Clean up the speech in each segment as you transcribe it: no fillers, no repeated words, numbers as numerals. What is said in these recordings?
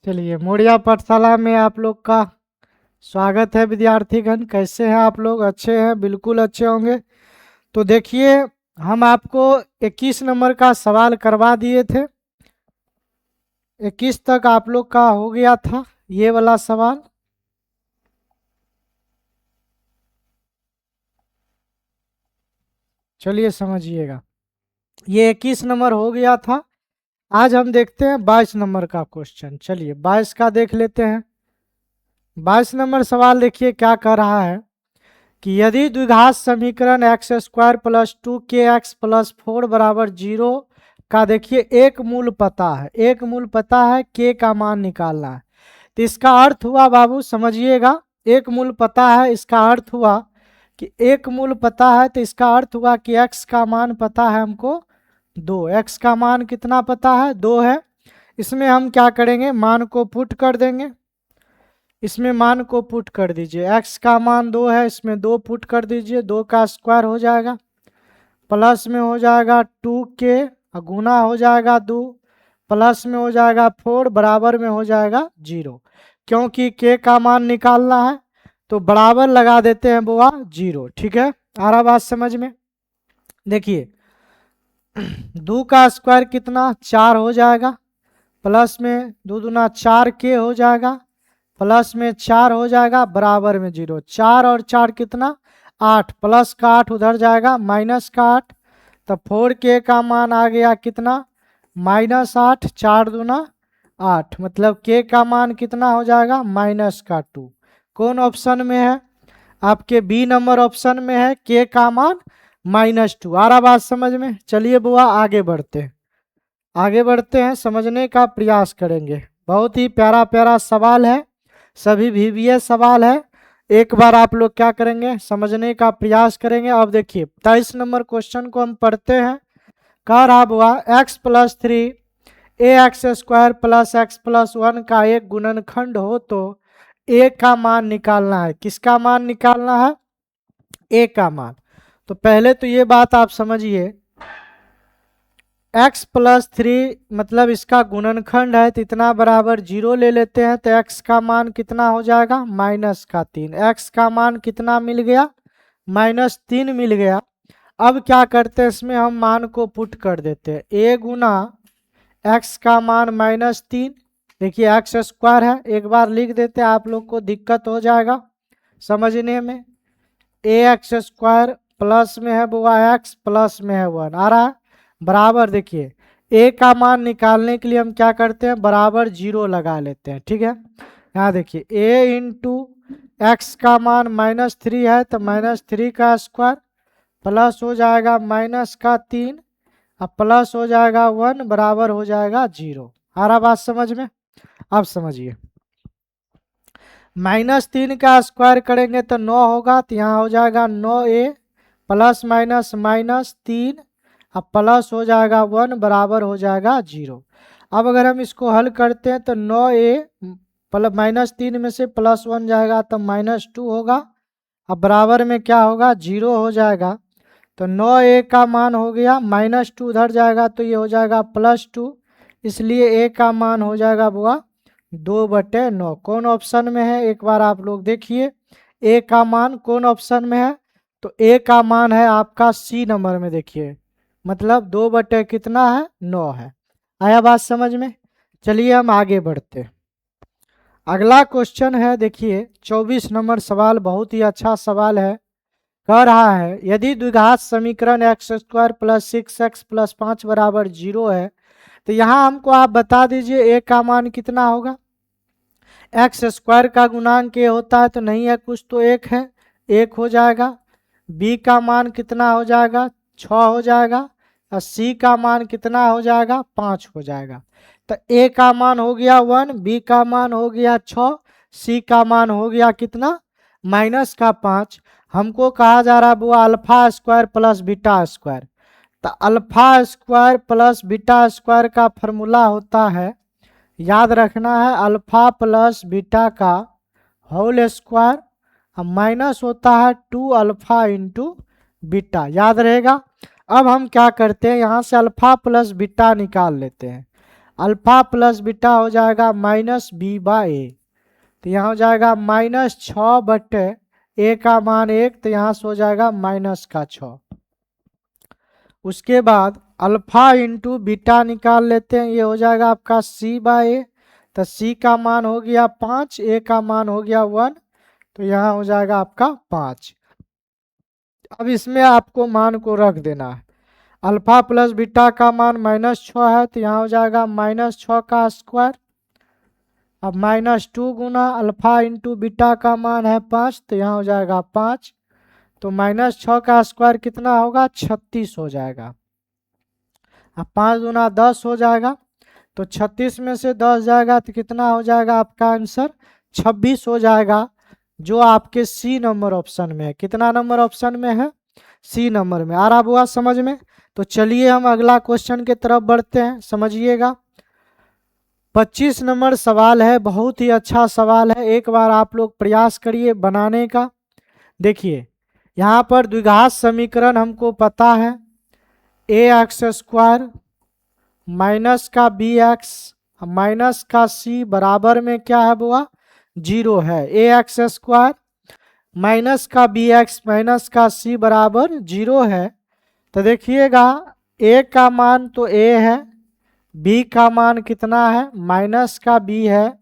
चलिए, मोड़िया पाठशाला में आप लोग का स्वागत है। विद्यार्थीगण, कैसे हैं आप लोग? अच्छे हैं? बिल्कुल अच्छे होंगे। तो देखिए, हम आपको 21 नंबर का सवाल करवा दिए थे। 21 तक आप लोग का हो गया था ये वाला सवाल। चलिए समझिएगा, ये 21 नंबर हो गया था। आज हम देखते हैं 22 नंबर का क्वेश्चन। चलिए 22 का देख लेते हैं। 22 नंबर सवाल देखिए क्या कह रहा है कि यदि द्विघात समीकरण एक्स स्क्वायर प्लस 2 के एक्स प्लस 4 बराबर 0 का देखिए एक मूल पता है, एक मूल पता है के का मान निकालना है। तो इसका अर्थ हुआ बाबू, समझिएगा, एक मूल पता है, इसका अर्थ हुआ कि एक मूल पता है, तो इसका अर्थ हुआ कि एक्स का मान पता है हमको 2। एक्स का मान कितना पता है? 2 है। इसमें हम क्या करेंगे, मान को पुट कर देंगे। इसमें मान को पुट कर दीजिए। x का मान 2 है, इसमें 2 पुट कर दीजिए। 2 का स्क्वायर हो जाएगा, प्लस में हो जाएगा 2k, गुना हो जाएगा 2, प्लस में हो जाएगा 4, बराबर में हो जाएगा 0। क्योंकि k का मान निकालना है तो बराबर लगा देते हैं बुआ 0। ठीक है, आ रहा बात समझ में? देखिए 2 का स्क्वायर कितना, 4 हो जाएगा, प्लस में 2 दूना 4k हो जाएगा, प्लस में 4 हो जाएगा, बराबर में 0। 4 और 4 कितना, 8, प्लस का 8 उधर जाएगा, माइनस का 8, तो 4k का मान आ गया कितना, -8। 4 दूना 8, मतलब k का मान कितना हो जाएगा, -2। कौन ऑप्शन में है? आपके बी नंबर ऑप्शन में है, k का मान -2। आ रहा बात समझ में? चलिए बुआ आगे बढ़ते हैं, आगे बढ़ते हैं, समझने का प्रयास करेंगे। बहुत ही प्यारा प्यारा सवाल है, सभी VBS सवाल है। एक बार आप लोग क्या करेंगे, समझने का प्रयास करेंगे। अब देखिए 23 नंबर क्वेश्चन को हम पढ़ते हैं। कह रहा हुआ x+3 ax² प्लस x+1 का एक गुणनखंड हो तो a का मान निकालना है। किसका मान निकालना है? a का मान। तो पहले तो ये बात आप समझिए, x+3 मतलब इसका गुणनखंड है, तो इतना बराबर 0 ले लेते हैं, तो x का मान कितना हो जाएगा, -3। x का मान कितना मिल गया, -3 मिल गया। अब क्या करते हैं, इसमें हम मान को पुट कर देते हैं। a गुना x का मान -3, देखिए x² है, एक बार लिख देते हैं, आप लोग को दिक्कत हो जाएगा समझने में। ax² प्लस में है बुआ x, प्लस में है 1, आ रहा है, बराबर। देखिए a का मान निकालने के लिए हम क्या करते हैं, बराबर 0 लगा लेते हैं। ठीक है, यहाँ देखिए a इंटू एक्स का मान -3 है, तो -3 का स्क्वायर, प्लस हो जाएगा -3, अब प्लस हो जाएगा 1, बराबर हो जाएगा 0। आ रहा बात समझ में? अब समझिए, -3 का स्क्वायर करेंगे तो 9 होगा, तो यहाँ हो जाएगा 9a, प्लस माइनस -3, अब प्लस हो जाएगा 1, बराबर हो जाएगा 0। अब अगर हम इसको हल करते हैं तो 9a -3 में से +1 जाएगा तो -2 होगा, अब बराबर में क्या होगा, 0 हो जाएगा। तो 9a का मान हो गया, -2 उधर जाएगा तो ये हो जाएगा +2, इसलिए a का मान हो जाएगा बुआ 2/9। कौन ऑप्शन में है, एक बार आप लोग देखिए a का मान कौन ऑप्शन में है। तो a का मान है आपका C नंबर में, देखिए मतलब 2/कितना है, 9 है। आया बात समझ में? चलिए हम आगे बढ़ते हैं। अगला क्वेश्चन है, देखिए 24 नंबर सवाल, बहुत ही अच्छा सवाल है। कह रहा है यदि द्विघात समीकरण x² प्लस 6x प्लस 5 बराबर 0 है, तो यहाँ हमको आप बता दीजिए a का मान कितना होगा। x² का गुणांक a होता है तो नहीं है कुछ, तो 1 है, 1 हो जाएगा। b का मान कितना हो जाएगा, 6 हो जाएगा। और c का मान कितना हो जाएगा, 5 हो जाएगा। तो a का मान हो गया 1, b का मान हो गया 6, c का मान हो गया कितना, -5। हमको कहा जा रहा है वो α² प्लस β²। तो α² प्लस β² का फॉर्मूला होता है, याद रखना है, अल्फा प्लस बीटा का होल स्क्वायर, माइनस होता है 2α इंटू बीटा, याद रहेगा। अब हम क्या करते हैं, यहाँ से अल्फा प्लस बीटा निकाल लेते हैं। अल्फा प्लस बीटा हो जाएगा माइनस बी बाई ए, तो यहाँ हो जाएगा -6/a का मान 1, तो यहाँ से हो जाएगा -6। उसके बाद अल्फा इंटू बीटा निकाल लेते हैं, ये हो जाएगा आपका c/a, तो c का मान हो गया 5, a का मान हो गया 1, तो यहाँ हो जाएगा आपका 5। अब इसमें आपको मान को रख देना है। अल्फा प्लस बीटा का मान -6 है, तो यहाँ हो जाएगा -6 का स्क्वायर। अब -2 गुना अल्फा इंटू बीटा का मान है 5, तो यहाँ हो जाएगा 5, तो -6 का स्क्वायर कितना होगा 36 हो जाएगा। अब 5 गुना 10 हो जाएगा, तो 36 में से 10 जाएगा तो कितना हो जाएगा आपका आंसर 26 हो जाएगा, जो आपके सी नंबर ऑप्शन में है। कितना नंबर ऑप्शन में है? सी नंबर में। आ रहा हुआ समझ में? तो चलिए हम अगला क्वेश्चन की तरफ बढ़ते हैं, समझिएगा। 25 नंबर सवाल है, बहुत ही अच्छा सवाल है, एक बार आप लोग प्रयास करिए बनाने का। देखिए यहाँ पर द्विघात समीकरण हमको पता है, ax² माइनस का bx माइनस का c बराबर में क्या है बुआ? 0 है। ax² माइनस का bx माइनस का c बराबर 0 है। तो देखिएगा a का मान तो a है, b का मान कितना है? माइनस का b है,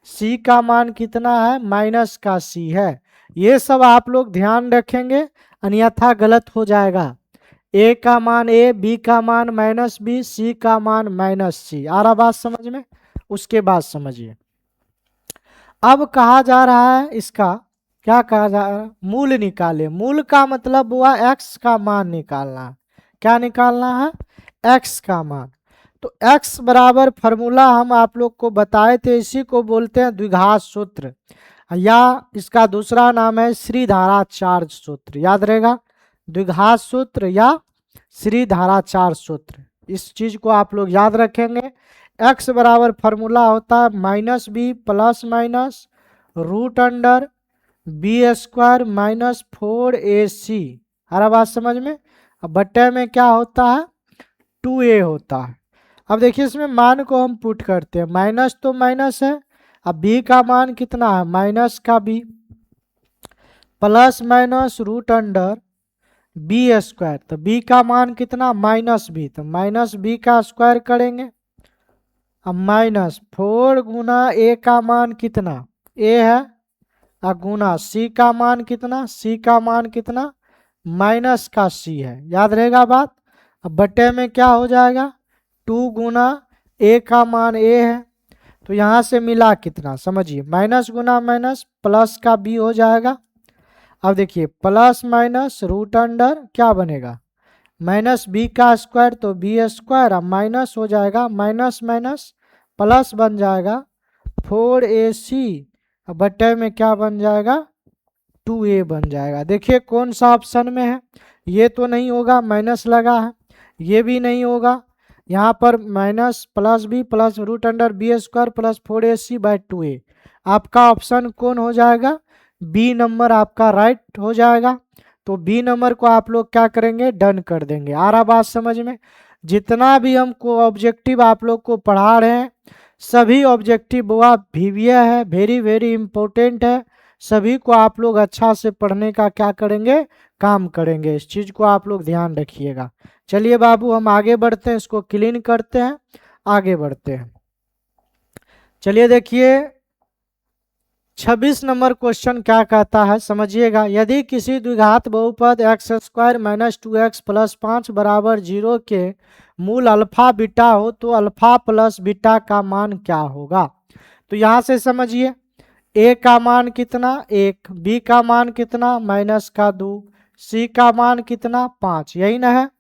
c का मान कितना है? माइनस का c है। ये सब आप लोग ध्यान रखेंगे, अन्यथा गलत हो जाएगा। a का मान a, b का मान -b, c का मान -c। आ रहा बात समझ में? उसके बाद समझिए, अब कहा जा रहा है इसका, क्या कहा जा रहा है? मूल निकाले। मूल का मतलब हुआ x का मान निकालना है। क्या निकालना है? x का मान। तो x बराबर फॉर्मूला हम आप लोग को बताए थे, इसी को बोलते हैं द्विघात सूत्र, या इसका दूसरा नाम है श्रीधाराचार्य सूत्र। याद रहेगा, द्विघात सूत्र या श्रीधाराचार्य सूत्र, इस चीज को आप लोग याद रखेंगे। x बराबर फॉर्मूला होता है -b plus minus √(b² minus 4ac। हर बात समझ में? अब बट्टे में क्या होता है? 2a होता है। अब देखिए इसमें मान को हम पुट करते हैं, माइनस तो माइनस है, अब b का मान कितना है? माइनस का b प्लस माइनस √(b², तो b का मान कितना? -b, तो -b का स्क्वायर करेंगे। अब -4 गुना a का मान कितना? a है, और गुना c का मान कितना? c का मान कितना? माइनस का c है। याद रहेगा बात? अब बट्टे में क्या हो जाएगा? 2 गुना a का मान a है, तो यहाँ से मिला कितना? समझिए, माइनस गुना माइनस प्लस का b हो जाएगा। अब देखिए प्लस माइनस √अंडर क्या बनेगा? -b का स्क्वायर, तो b², अब माइनस हो जाएगा, माइनस माइनस प्लस बन जाएगा 4ac, अब बट्टे में क्या बन जाएगा? 2a बन जाएगा। देखिए कौन सा ऑप्शन में है? ये तो नहीं होगा, माइनस लगा है, ये भी नहीं होगा, यहाँ पर minus plus b plus √(b² plus 4ac/2a। आपका ऑप्शन कौन हो जाएगा? बी नंबर आपका राइट हो जाएगा। तो बी नंबर को आप लोग क्या करेंगे? डन कर देंगे। आ रहा बात समझ में? जितना भी हमको ऑब्जेक्टिव आप लोग को पढ़ा रहे हैं, सभी ऑब्जेक्टिव वो वीवीए है, वेरी वेरी इंपॉर्टेंट है, सभी को आप लोग अच्छा से पढ़ने का क्या करेंगे? काम करेंगे। इस चीज़ को आप लोग ध्यान रखिएगा। चलिए बाबू हम आगे बढ़ते हैं, इसको क्लीन करते हैं, आगे बढ़ते हैं। चलिए देखिए 26 नंबर क्वेश्चन क्या कहता है, समझिएगा। यदि किसी द्विघात बहुपद x² माइनस 2x प्लस 5 बराबर 0 के मूल अल्फा बीटा हो, तो अल्फा प्लस बीटा का मान क्या होगा? तो यहाँ से समझिए, a का मान कितना? 1, b का मान कितना? -2, c का मान कितना? 5। यही ना है,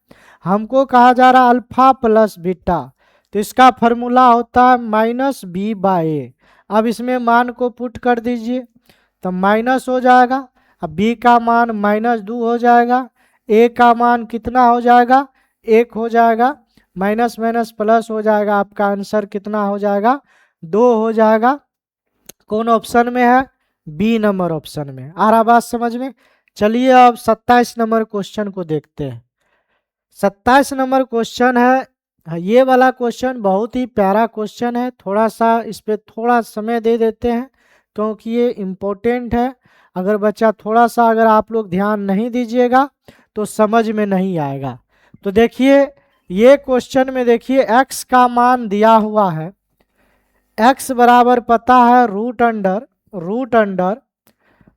हमको कहा जा रहा अल्फा प्लस बीटा, तो इसका फॉर्मूला होता है -b/a। अब इसमें मान को पुट कर दीजिए, तो माइनस हो जाएगा, अब b का मान -2 हो जाएगा, a का मान कितना हो जाएगा? 1 हो जाएगा, माइनस माइनस प्लस हो जाएगा, आपका आंसर कितना हो जाएगा? 2 हो जाएगा। कौन ऑप्शन में है? बी नंबर ऑप्शन में। आ रहा बात समझ में? चलिए अब 27 नंबर क्वेश्चन को देखते हैं। 27 नंबर क्वेश्चन है, हाँ, ये वाला क्वेश्चन बहुत ही प्यारा क्वेश्चन है, थोड़ा सा इस पे थोड़ा समय दे देते हैं क्योंकि ये इम्पोर्टेंट है। अगर बच्चा थोड़ा सा अगर आप लोग ध्यान नहीं दीजिएगा तो समझ में नहीं आएगा। तो देखिए ये क्वेश्चन में देखिए x का मान दिया हुआ है, x बराबर पता है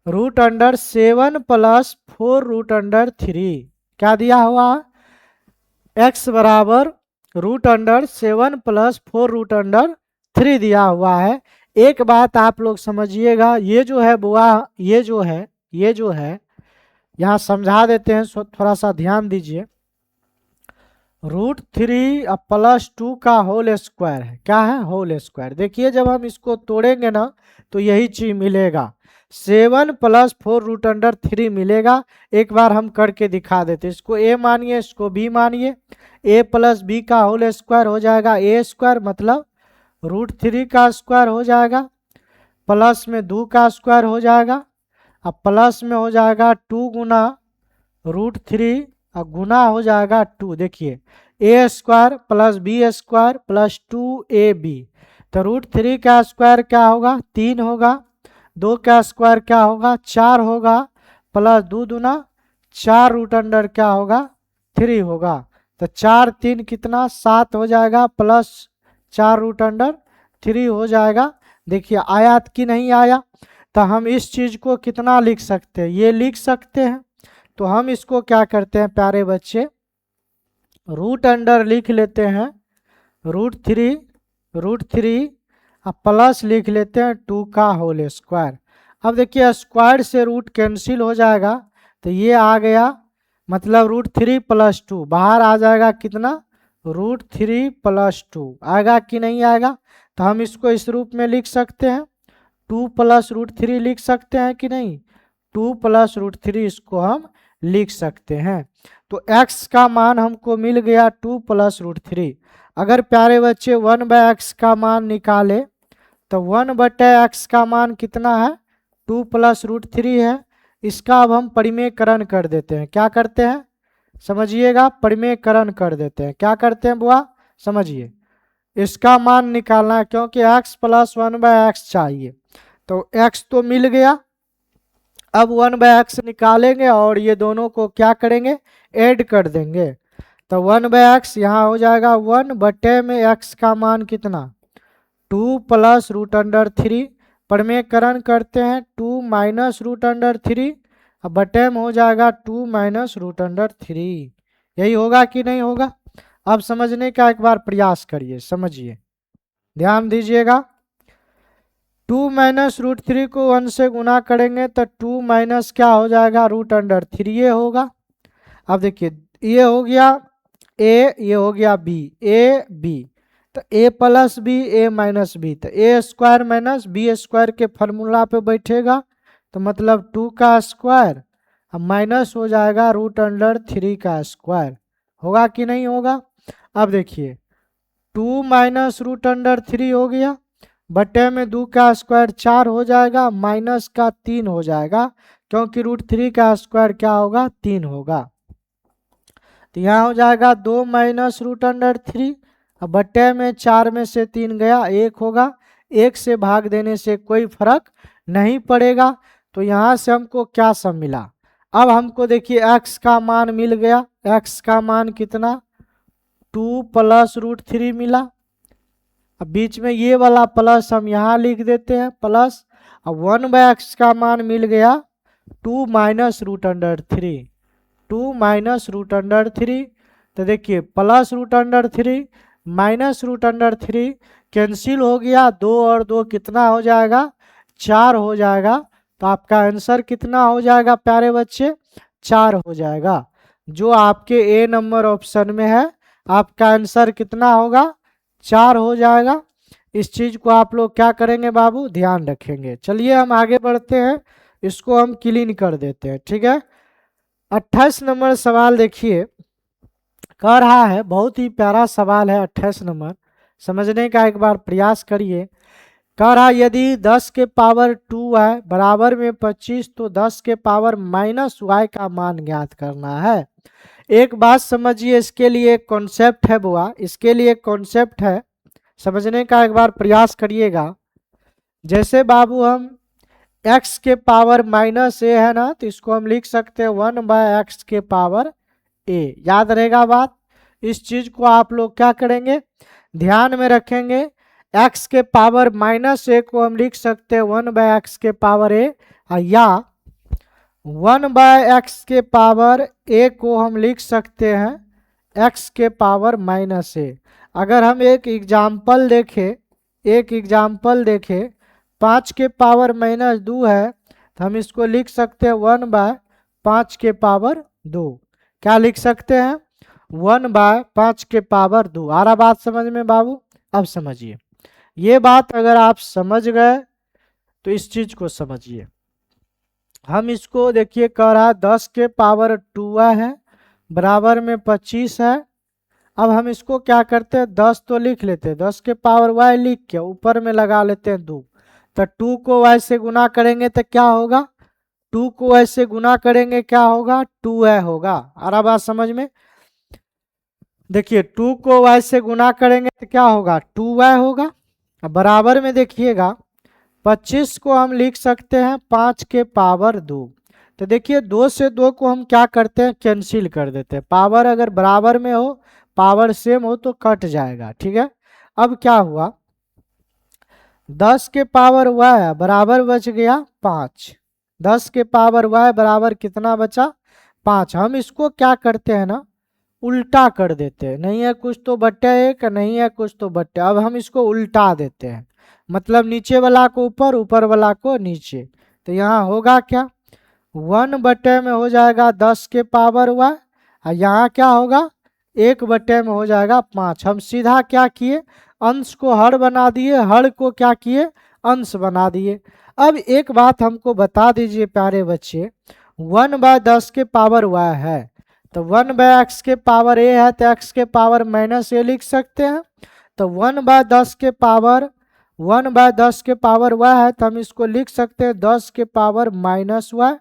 रूट अंडर 7 प्लस 4√3। क्या दिया हुआ है? x बराबर √7 प्लस 4√3 दिया हुआ है। एक बात आप लोग समझिएगा, ये जो है बुआ, ये जो है यहाँ समझा देते हैं, थोड़ा सा ध्यान दीजिए। √3 प्लस 2 का होल स्क्वायर है। क्या है? Whole square. देखिए जब हम इसको तोड़ेंगे ना तो यही चीज मिलेगा, 7 प्लस 4√3 मिलेगा। एक बार हम करके दिखा देते, इसको a मानिए, इसको b मानिए। a प्लस बी का होल स्क्वायर हो जाएगा a स्क्वायर, मतलब √3 का स्क्वायर हो जाएगा, प्लस में 2 का स्क्वायर हो जाएगा, अब प्लस में हो जाएगा 2 गुना √3 और गुना हो जाएगा 2। देखिए a square plus B square plus 2ab, तो √3 का स्क्वायर क्या होगा? 3 होगा, 2 का स्क्वायर क्या होगा? 4 होगा, प्लस 2 दूना 4 क्या होगा? 3 होगा। तो 4 3 कितना? 7 हो जाएगा, प्लस 4√3 हो जाएगा। देखिए आया कि नहीं आया? तो हम इस चीज को कितना लिख सकते हैं? ये लिख सकते हैं। तो हम इसको क्या करते हैं प्यारे बच्चे, √, लिख लेते हैं √3 अब प्लस लिख लेते हैं 2 का होल स्क्वायर। अब देखिए स्क्वायर से रूट कैंसिल हो जाएगा, तो ये आ गया, मतलब √3 प्लस 2 बाहर आ जाएगा कितना? √3 प्लस 2 आएगा कि नहीं आएगा? तो हम इसको इस रूप में लिख सकते हैं, 2 प्लस √3 लिख सकते हैं कि नहीं? 2 प्लस √3 इसको हम लिख सकते हैं। तो x का मान हमको मिल गया 2 प्लस √3। अगर प्यारे बच्चे 1/x का मान निकाले तो 1/x का मान कितना है? 2 प्लस √3 है। इसका अब हम परिमेयकरण कर देते हैं। क्या करते हैं? समझिएगा, परिमेयकरण कर देते हैं। क्या करते हैं बुआ? समझिए, इसका मान निकालना है क्योंकि x प्लस 1/x चाहिए। तो x तो मिल गया, अब 1/x निकालेंगे और ये दोनों को क्या करेंगे? ऐड कर देंगे। तो 1/x यहाँ हो जाएगा 1 में x का मान कितना? 2 प्लस √3। परिमेयकरण करते हैं, 2 माइनस √3, अब बटे में हो जाएगा 2 माइनस √3। यही होगा कि नहीं होगा? अब समझने का एक बार प्रयास करिए, समझिए, ध्यान दीजिएगा। 2 माइनस √3 को 1 से गुना करेंगे तो 2 माइनस क्या हो जाएगा? √3 ये होगा। अब देखिए ये हो गया a, ये हो गया b, a b, तो a plus B a minus B, तो a square minus B square के फॉर्मूला पे बैठेगा, तो मतलब 2 का स्क्वायर अब माइनस हो जाएगा √3 का स्क्वायर। होगा कि नहीं होगा? अब देखिए 2 माइनस √3 हो गया, बटे में 2 का स्क्वायर 4 हो जाएगा, माइनस का 3 हो जाएगा, क्योंकि √3 का स्क्वायर क्या होगा? 3 होगा। तो यहाँ हो जाएगा 2 माइनस √3, अब बटे में 4 में से 3 गया, 1 होगा। 1 से भाग देने से कोई फर्क नहीं पड़ेगा। तो यहाँ से हमको क्या सब मिला? अब हमको देखिए x का मान मिल गया। x का मान कितना? 2 प्लस √3 मिला। अब बीच में ये वाला प्लस हम यहाँ लिख देते हैं, प्लस। अब 1/x का मान मिल गया 2 माइनस √3, 2 माइनस √3। तो देखिए प्लस √3 माइनस √3 कैंसिल हो गया, 2 और 2 कितना हो जाएगा? 4 हो जाएगा। तो आपका आंसर कितना हो जाएगा प्यारे बच्चे? 4 हो जाएगा, जो आपके ए नंबर ऑप्शन में है। आपका आंसर कितना होगा? 4 हो जाएगा। इस चीज को आप लोग क्या करेंगे बाबू? ध्यान रखेंगे। चलिए हम आगे बढ़ते हैं, इसको हम क्लीन कर देते हैं, ठीक है। 28 नंबर सवाल देखिए, कह रहा है, बहुत ही प्यारा सवाल है 28 नंबर, समझने का एक बार प्रयास करिए। कह रहा यदि 10 के पावर 2y बराबर में 25 तो 10 के पावर -y का मान ज्ञात करना है। एक बात समझिए, इसके लिए एक कॉन्सेप्ट है बुआ, इसके लिए एक कॉन्सेप्ट है, समझने का एक बार प्रयास करिएगा। जैसे बाबू हम x के पावर माइनस ए है ना, तो इसको हम लिख सकते हैं 1/x के पावर ए। याद रहेगा बात। इस चीज को आप लोग क्या करेंगे, ध्यान में रखेंगे। x के पावर माइनस ए को हम लिख सकते हैं 1/x के पावर ए, या 1/x के पावर ए को हम लिख सकते हैं x के पावर माइनस ए। अगर हम एक एग्जाम्पल देखें, 5 के पावर माइनस 2 है, तो हम इसको लिख सकते हैं 1/5 के पावर 2। क्या लिख सकते हैं, 1/5 के पावर 2। आ रहा बात समझ में बाबू? अब समझिए, ये बात अगर आप समझ गए तो इस चीज को समझिए। हम इसको देखिए कह रहा है 10 के पावर 2 है, बराबर में 25 है। अब हम इसको क्या करते हैं, 10 तो लिख लेते हैं, 10 के पावर y लिख के ऊपर में लगा लेते हैं 2। तो 2 को y से गुना करेंगे तो क्या होगा, 2 को y से गुना करेंगे क्या होगा, 2y होगा। आ रहा बात समझ में? देखिए 2 को y से गुना करेंगे तो क्या होगा, 2y होगा। अब बराबर में देखिएगा 25 को हम लिख सकते हैं 5 के पावर 2। तो देखिए 2 से 2 को हम क्या करते हैं, कैंसिल कर देते हैं। पावर अगर बराबर में हो, पावर सेम हो तो कट जाएगा, ठीक है। अब क्या हुआ, 10 के पावर y बराबर बच गया 5। 10 के पावर y बराबर कितना बचा, 5। हम इसको क्या करते हैं ना, उल्टा कर देते हैं। नहीं है कुछ तो बट्टे 1, नहीं है कुछ तो बट्टे। अब हम इसको उल्टा देते हैं, मतलब नीचे वाला को ऊपर, ऊपर वाला को नीचे। तो यहाँ होगा क्या, 1 बटे में हो जाएगा 10 के पावर y, और यहाँ क्या होगा, 1 बटे में हो जाएगा 5। हम सीधा क्या किए, अंश को हर बना दिए, हर को क्या किए, अंश बना दिए। अब एक बात हमको बता दीजिए प्यारे बच्चे, 1/10 के पावर y है, तो 1/x के पावर a है, तो x के पावर माइनस a लिख सकते हैं। तो 1/10 के पावर y है, तो हम इसको लिख सकते हैं 10 के पावर माइनस y।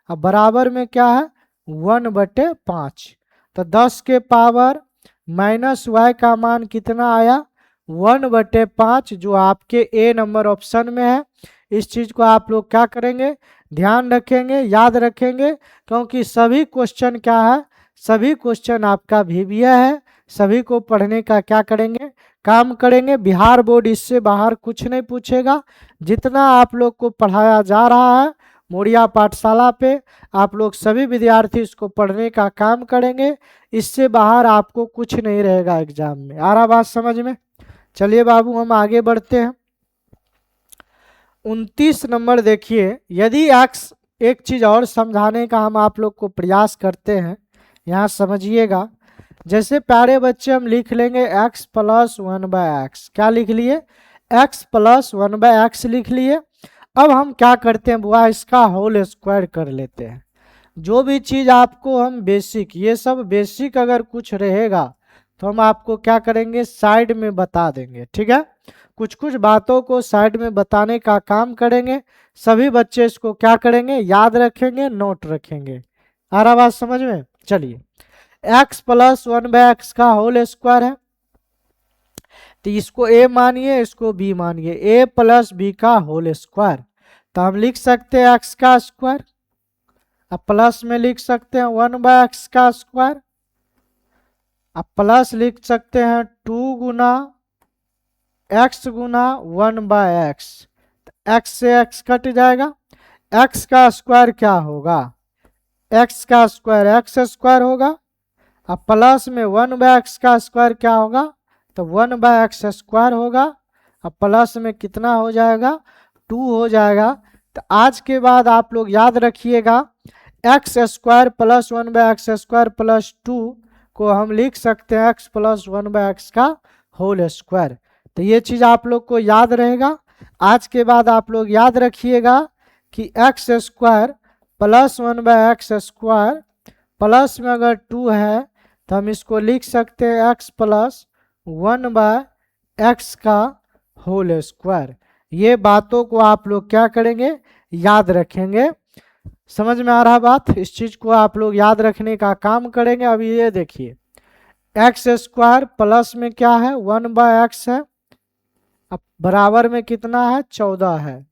अब बराबर में क्या है, 1/5। तो 10 के पावर माइनस y का मान कितना आया, 1/5, जो आपके ए नंबर ऑप्शन में है। इस चीज को आप लोग क्या करेंगे, ध्यान रखेंगे, याद रखेंगे, क्योंकि सभी क्वेश्चन क्या है, सभी क्वेश्चन आपका VBA है। सभी को पढ़ने का क्या करेंगे, काम करेंगे। बिहार बोर्ड इससे बाहर कुछ नहीं पूछेगा। जितना आप लोग को पढ़ाया जा रहा है मोरिया पाठशाला पे, आप लोग सभी विद्यार्थी इसको पढ़ने का काम करेंगे। इससे बाहर आपको कुछ नहीं रहेगा एग्जाम में। आ रहा बात समझ में? चलिए बाबू हम आगे बढ़ते हैं। 29 नंबर देखिए, यदि x, एक चीज और समझाने का हम आप लोग को प्रयास करते हैं, यहाँ समझिएगा। जैसे प्यारे बच्चे हम लिख लेंगे x प्लस 1/x। क्या लिख लिए, x प्लस 1/x लिख लिए। अब हम क्या करते हैं बुआ, इसका होल स्क्वायर कर लेते हैं। जो भी चीज़ आपको हम बेसिक, ये सब बेसिक अगर कुछ रहेगा तो हम आपको क्या करेंगे, साइड में बता देंगे, ठीक है। कुछ कुछ बातों को साइड में बताने का काम करेंगे। सभी बच्चे इसको क्या करेंगे, याद रखेंगे, नोट रखेंगे। आ रहा बात समझ में? चलिए, x प्लस 1/x का होल स्क्वायर है, तो इसको a मानिए, इसको b मानिए, a प्लस b का होल स्क्वायर। तो हम लिख सकते हैं x का स्क्वायर, अब प्लस में लिख सकते हैं 1/x का स्क्वायर, अब प्लस लिख सकते हैं 2 गुना x गुना 1/x। x से x कट जाएगा, x का स्क्वायर क्या होगा, x का स्क्वायर x स्क्वायर होगा। अब प्लस में 1/x का स्क्वायर क्या होगा, तो 1/x स्क्वायर होगा। अब प्लस में कितना हो जाएगा, 2 हो जाएगा। तो आज के बाद आप लोग याद रखिएगा, x square plus 1/x square plus 2 को हम लिख सकते हैं x प्लस 1/x का होल स्क्वायर। तो ये चीज़ आप लोग को याद रहेगा। आज के बाद आप लोग याद रखिएगा कि x square plus 1/x square plus में अगर 2 है तो हम इसको लिख सकते हैं x प्लस 1/x का होल स्क्वायर। ये बातों को आप लोग क्या करेंगे, याद रखेंगे। समझ में आ रहा बात? इस चीज को आप लोग याद रखने का काम करेंगे। अब ये देखिए एक्स स्क्वायर प्लस में क्या है 1/x है, अब बराबर में कितना है 14 है।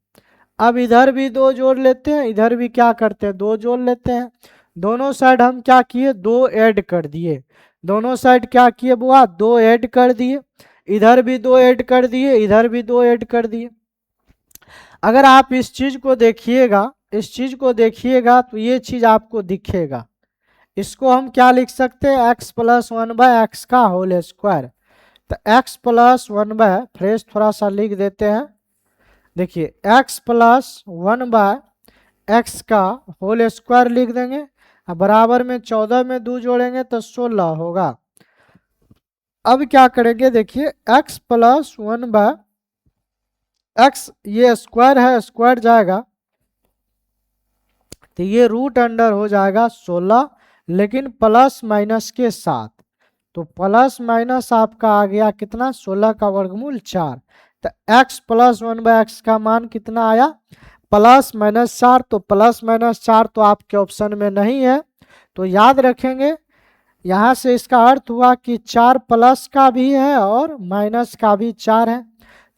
अब इधर भी 2 जोड़ लेते हैं, इधर भी क्या करते हैं 2 जोड़ लेते हैं। दोनों साइड हम क्या किए 2 ऐड कर दिए, दोनों साइड क्या किए बुआ 2 ऐड कर दिए, इधर भी 2 ऐड कर दिए, इधर भी 2 ऐड कर दिए। अगर आप इस चीज को देखिएगा, इस चीज को देखिएगा तो ये चीज आपको दिखेगा। इसको हम क्या लिख सकते हैं x प्लस 1/x का होल स्क्वायर। तो x प्लस 1 फ्रेश थोड़ा सा लिख देते हैं। देखिए x प्लस 1/x का होल स्क्वायर लिख देंगे, अब बराबर में 14 में 2 जोड़ेंगे तो 16 होगा। अब क्या करेंगे देखिए x प्लस 1/x, ये स्क्वायर है स्क्वायर जाएगा तो ये रूट अंडर हो जाएगा 16, लेकिन प्लस माइनस के साथ। तो प्लस माइनस आपका आ गया कितना 16 का वर्गमूल 4। तो x प्लस 1/x का मान कितना आया प्लस माइनस 4। तो प्लस माइनस 4 तो आपके ऑप्शन में नहीं है, तो याद रखेंगे यहाँ से इसका अर्थ हुआ कि 4 प्लस का भी है और माइनस का भी 4 है।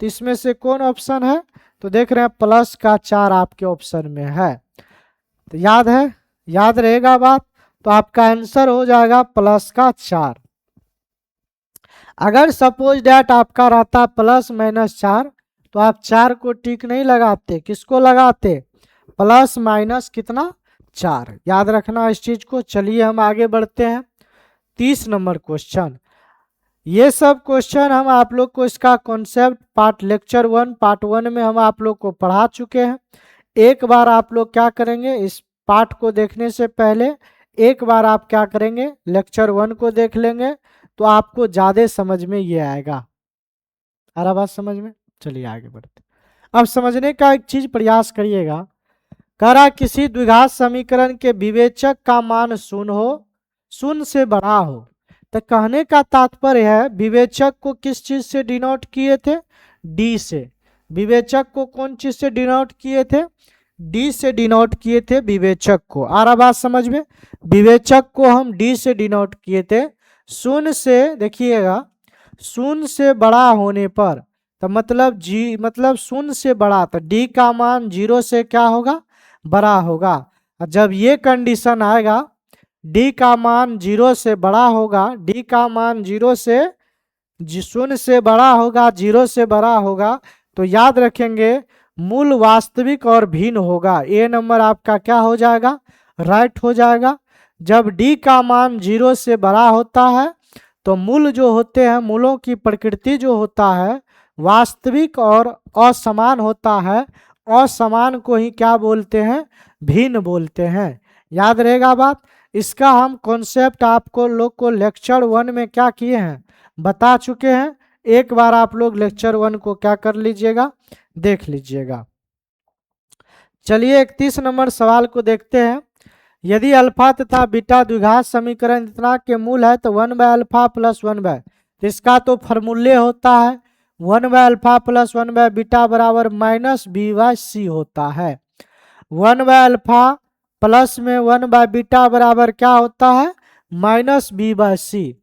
तो इसमें से कौन ऑप्शन है, तो देख रहे हैं प्लस का 4 आपके ऑप्शन में है। तो याद है, याद रहेगा बात, तो आपका आंसर हो जाएगा प्लस का 4। अगर सपोज डैट आपका रहता प्लस माइनस 4 तो आप 4 को टिक नहीं लगाते, किसको लगाते प्लस माइनस कितना 4। याद रखना इस चीज को। चलिए हम आगे बढ़ते हैं 30 नंबर क्वेश्चन। ये सब क्वेश्चन हम आप लोग को इसका कॉन्सेप्ट पार्ट लेक्चर 1 पार्ट 1 में हम आप लोग को पढ़ा चुके हैं। एक बार आप लोग क्या करेंगे इस पार्ट को देखने से पहले एक बार आप क्या करेंगे लेक्चर 1 को देख लेंगे तो आपको ज़्यादा समझ में ये आएगा। आ रहा बात समझ में? चलिए आगे बढ़ते। अब समझने का एक चीज प्रयास करिएगा। कह रहा किसी द्विघात समीकरण के विवेचक का मान शून्य हो, शून्य से बड़ा हो। तो कहने का तात्पर्य है विवेचक को किस चीज से डिनोट किए थे डी से। विवेचक को कौन चीज से डिनोट किए थे डी से डिनोट किए थे विवेचक को। आ रहा बात समझ में? विवेचक को हम डी से डिनोट किए थे शून्य से। देखिएगा शून्य से बड़ा होने पर तो मतलब शून्य से बड़ा तो डी का मान 0 से क्या होगा बड़ा होगा। जब ये कंडीशन आएगा डी का मान 0 से बड़ा होगा, डी का मान 0 से शून्य से बड़ा होगा 0 से बड़ा होगा, तो याद रखेंगे मूल वास्तविक और भिन्न होगा। ए नंबर आपका क्या हो जाएगा राइट हो जाएगा। जब डी का मान 0 से बड़ा होता है तो मूल जो होते हैं मूलों की प्रकृति जो होता है वास्तविक और असमान होता है। असमान को ही क्या बोलते हैं भिन्न बोलते हैं। याद रहेगा बात। इसका हम कॉन्सेप्ट आपको लोग को लेक्चर 1 में क्या किए हैं बता चुके हैं। एक बार आप लोग लेक्चर 1 को क्या कर लीजिएगा देख लीजिएगा। चलिए 31 नंबर सवाल को देखते हैं। यदि अल्फा तथा बीटा द्विघात समीकरण इतना के मूल है तो 1/अल्फा प्लस 1/, इसका तो फॉर्मूले होता है 1/अल्फा प्लस 1/बीटा बराबर -b/c होता है। 1/अल्फा प्लस में 1/बीटा बराबर क्या होता है -b/c।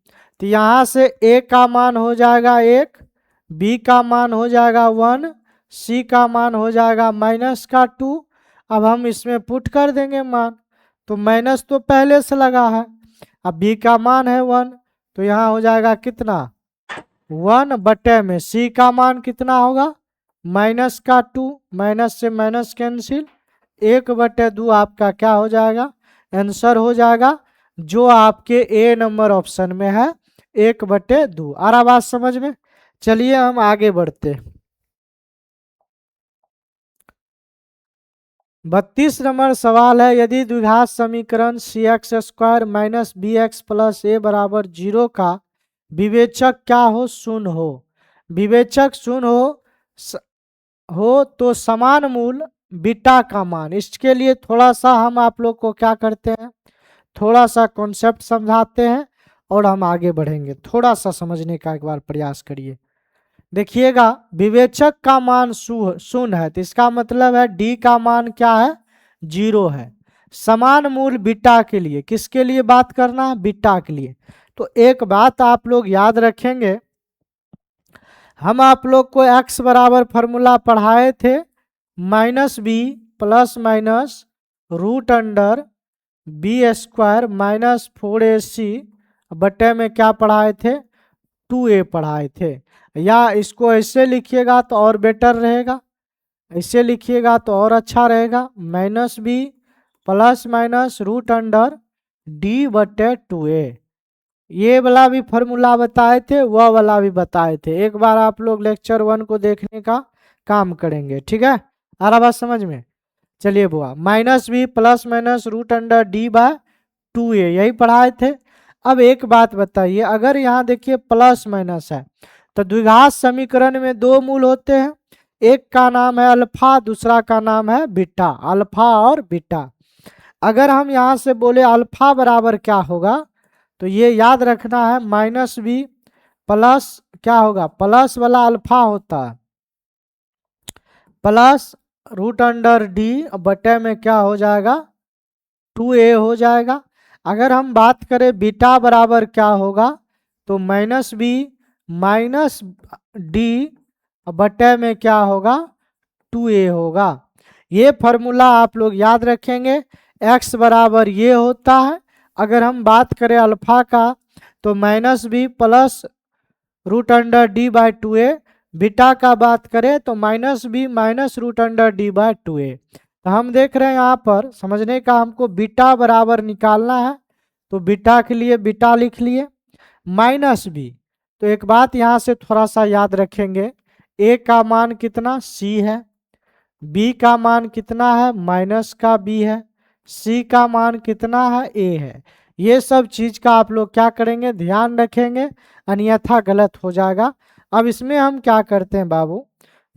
तो यहाँ से a का मान हो जाएगा 1, b का मान हो जाएगा 1, c का मान हो जाएगा -2। अब हम इसमें पुट कर देंगे मान, तो माइनस तो पहले से लगा है, अब b का मान है 1 तो यहाँ हो जाएगा कितना 1 बटे में c का मान कितना होगा -2, माइनस से माइनस कैंसिल 1/2 आपका क्या हो जाएगा आंसर हो जाएगा जो आपके ए नंबर ऑप्शन में है 1/2। आ रहा बात समझ में? चलिए हम आगे बढ़ते हैं। 32 नंबर सवाल है यदि द्विघात समीकरण cx² - bx + a बराबर 0 का विवेचक क्या हो शून्य हो। विवेचक शून्य हो तो समान मूल बीटा का मान। इसके लिए थोड़ा सा हम आप लोग को क्या करते हैं थोड़ा सा कॉन्सेप्ट समझाते हैं और हम आगे बढ़ेंगे। थोड़ा सा समझने का एक बार प्रयास करिए। देखिएगा विवेचक का मान शून्य है तो इसका मतलब है डी का मान क्या है 0 है। समान मूल बीटा के लिए, किसके लिए बात करना है? बीटा के लिए। तो एक बात आप लोग याद रखेंगे, हम आप लोग को x बराबर फॉर्मूला पढ़ाए थे minus B plus minus root under B square minus 4ac बटे में क्या पढ़ाए थे? 2a पढ़ाए थे। या इसको ऐसे लिखिएगा तो और बेटर रहेगा, ऐसे लिखिएगा तो और अच्छा रहेगा, minus B plus minus root under D बटे 2a। ये वाला भी फॉर्मूला बताए थे, वह वाला भी बताए थे। एक बार आप लोग लेक्चर 1 को देखने का काम करेंगे, ठीक है? आ रहा बात समझ में? चलिए बुआ, minus B plus minus root under D by 2a यही पढ़ाए थे। अब एक बात बताइए, अगर यहाँ देखिए प्लस माइनस है तो द्विघात समीकरण में दो मूल होते हैं, एक का नाम है अल्फा, दूसरा का नाम है बीटा, अल्फा और बीटा। अगर हम यहाँ से बोले अल्फा बराबर क्या होगा, तो ये याद रखना है माइनस बी प्लस क्या होगा? प्लस वाला अल्फा होता है प्लस रूट अंडर डी बटे में क्या हो जाएगा? 2a हो जाएगा। अगर हम बात करें बीटा बराबर क्या होगा, तो माइनस बी माइनस डी बटे में क्या होगा? 2a होगा। ये फॉर्मूला आप लोग याद रखेंगे। x बराबर ये होता है। अगर हम बात करें अल्फा का, तो minus B plus root under D by 2a। Beta का बात करें तो minus B minus root under D by 2a। तो हम देख रहे हैं यहाँ पर समझने का, हमको बीटा बराबर निकालना है, तो बीटा के लिए बीटा लिख लिए माइनस बी। तो एक बात यहाँ से थोड़ा सा याद रखेंगे, a का मान कितना? c है, b का मान कितना है? माइनस का b है, c का मान कितना है? a है। ये सब चीज का आप लोग क्या करेंगे? ध्यान रखेंगे, अन्यथा गलत हो जाएगा। अब इसमें हम क्या करते हैं बाबू,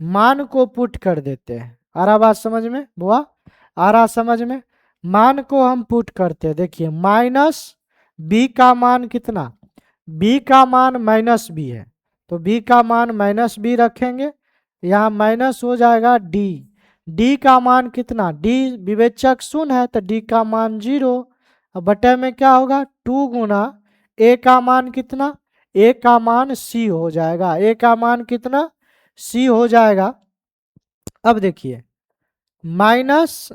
मान को पुट कर देते हैं। आ रहा बात समझ में बुआ? आ रहा समझ में? मान को हम पुट करते हैं। देखिए माइनस बी का मान कितना? बी का मान माइनस बी है, तो बी का मान माइनस बी रखेंगे, यहाँ माइनस हो जाएगा डी। डी का मान कितना? डी विवेचक शून्य है, तो डी का मान 0। अब बटे में क्या होगा? 2 गुना ए का मान कितना? ए का मान सी हो जाएगा। ए का मान कितना? सी हो जाएगा। अब देखिए माइनस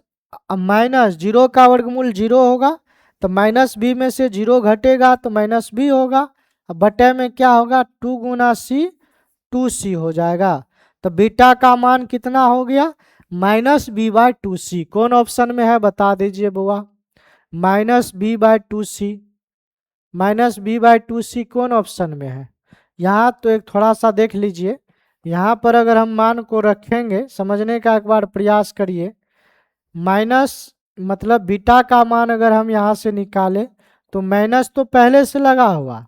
माइनस 0 का वर्गमूल 0 होगा, तो माइनस बी में से 0 घटेगा तो माइनस बी होगा। अब बटे में क्या होगा? 2 गुना सी 2c हो जाएगा। तो बीटा का मान कितना हो गया? Minus B by 2c। कौन ऑप्शन में है बता दीजिए बुआ? Minus B by 2c, minus B by 2c कौन ऑप्शन में है? यहाँ तो एक थोड़ा सा देख लीजिए, यहाँ पर अगर हम मान को रखेंगे, समझने का एक बार प्रयास करिए। माइनस मतलब बीटा का मान अगर हम यहाँ से निकालें तो माइनस तो पहले से लगा हुआ,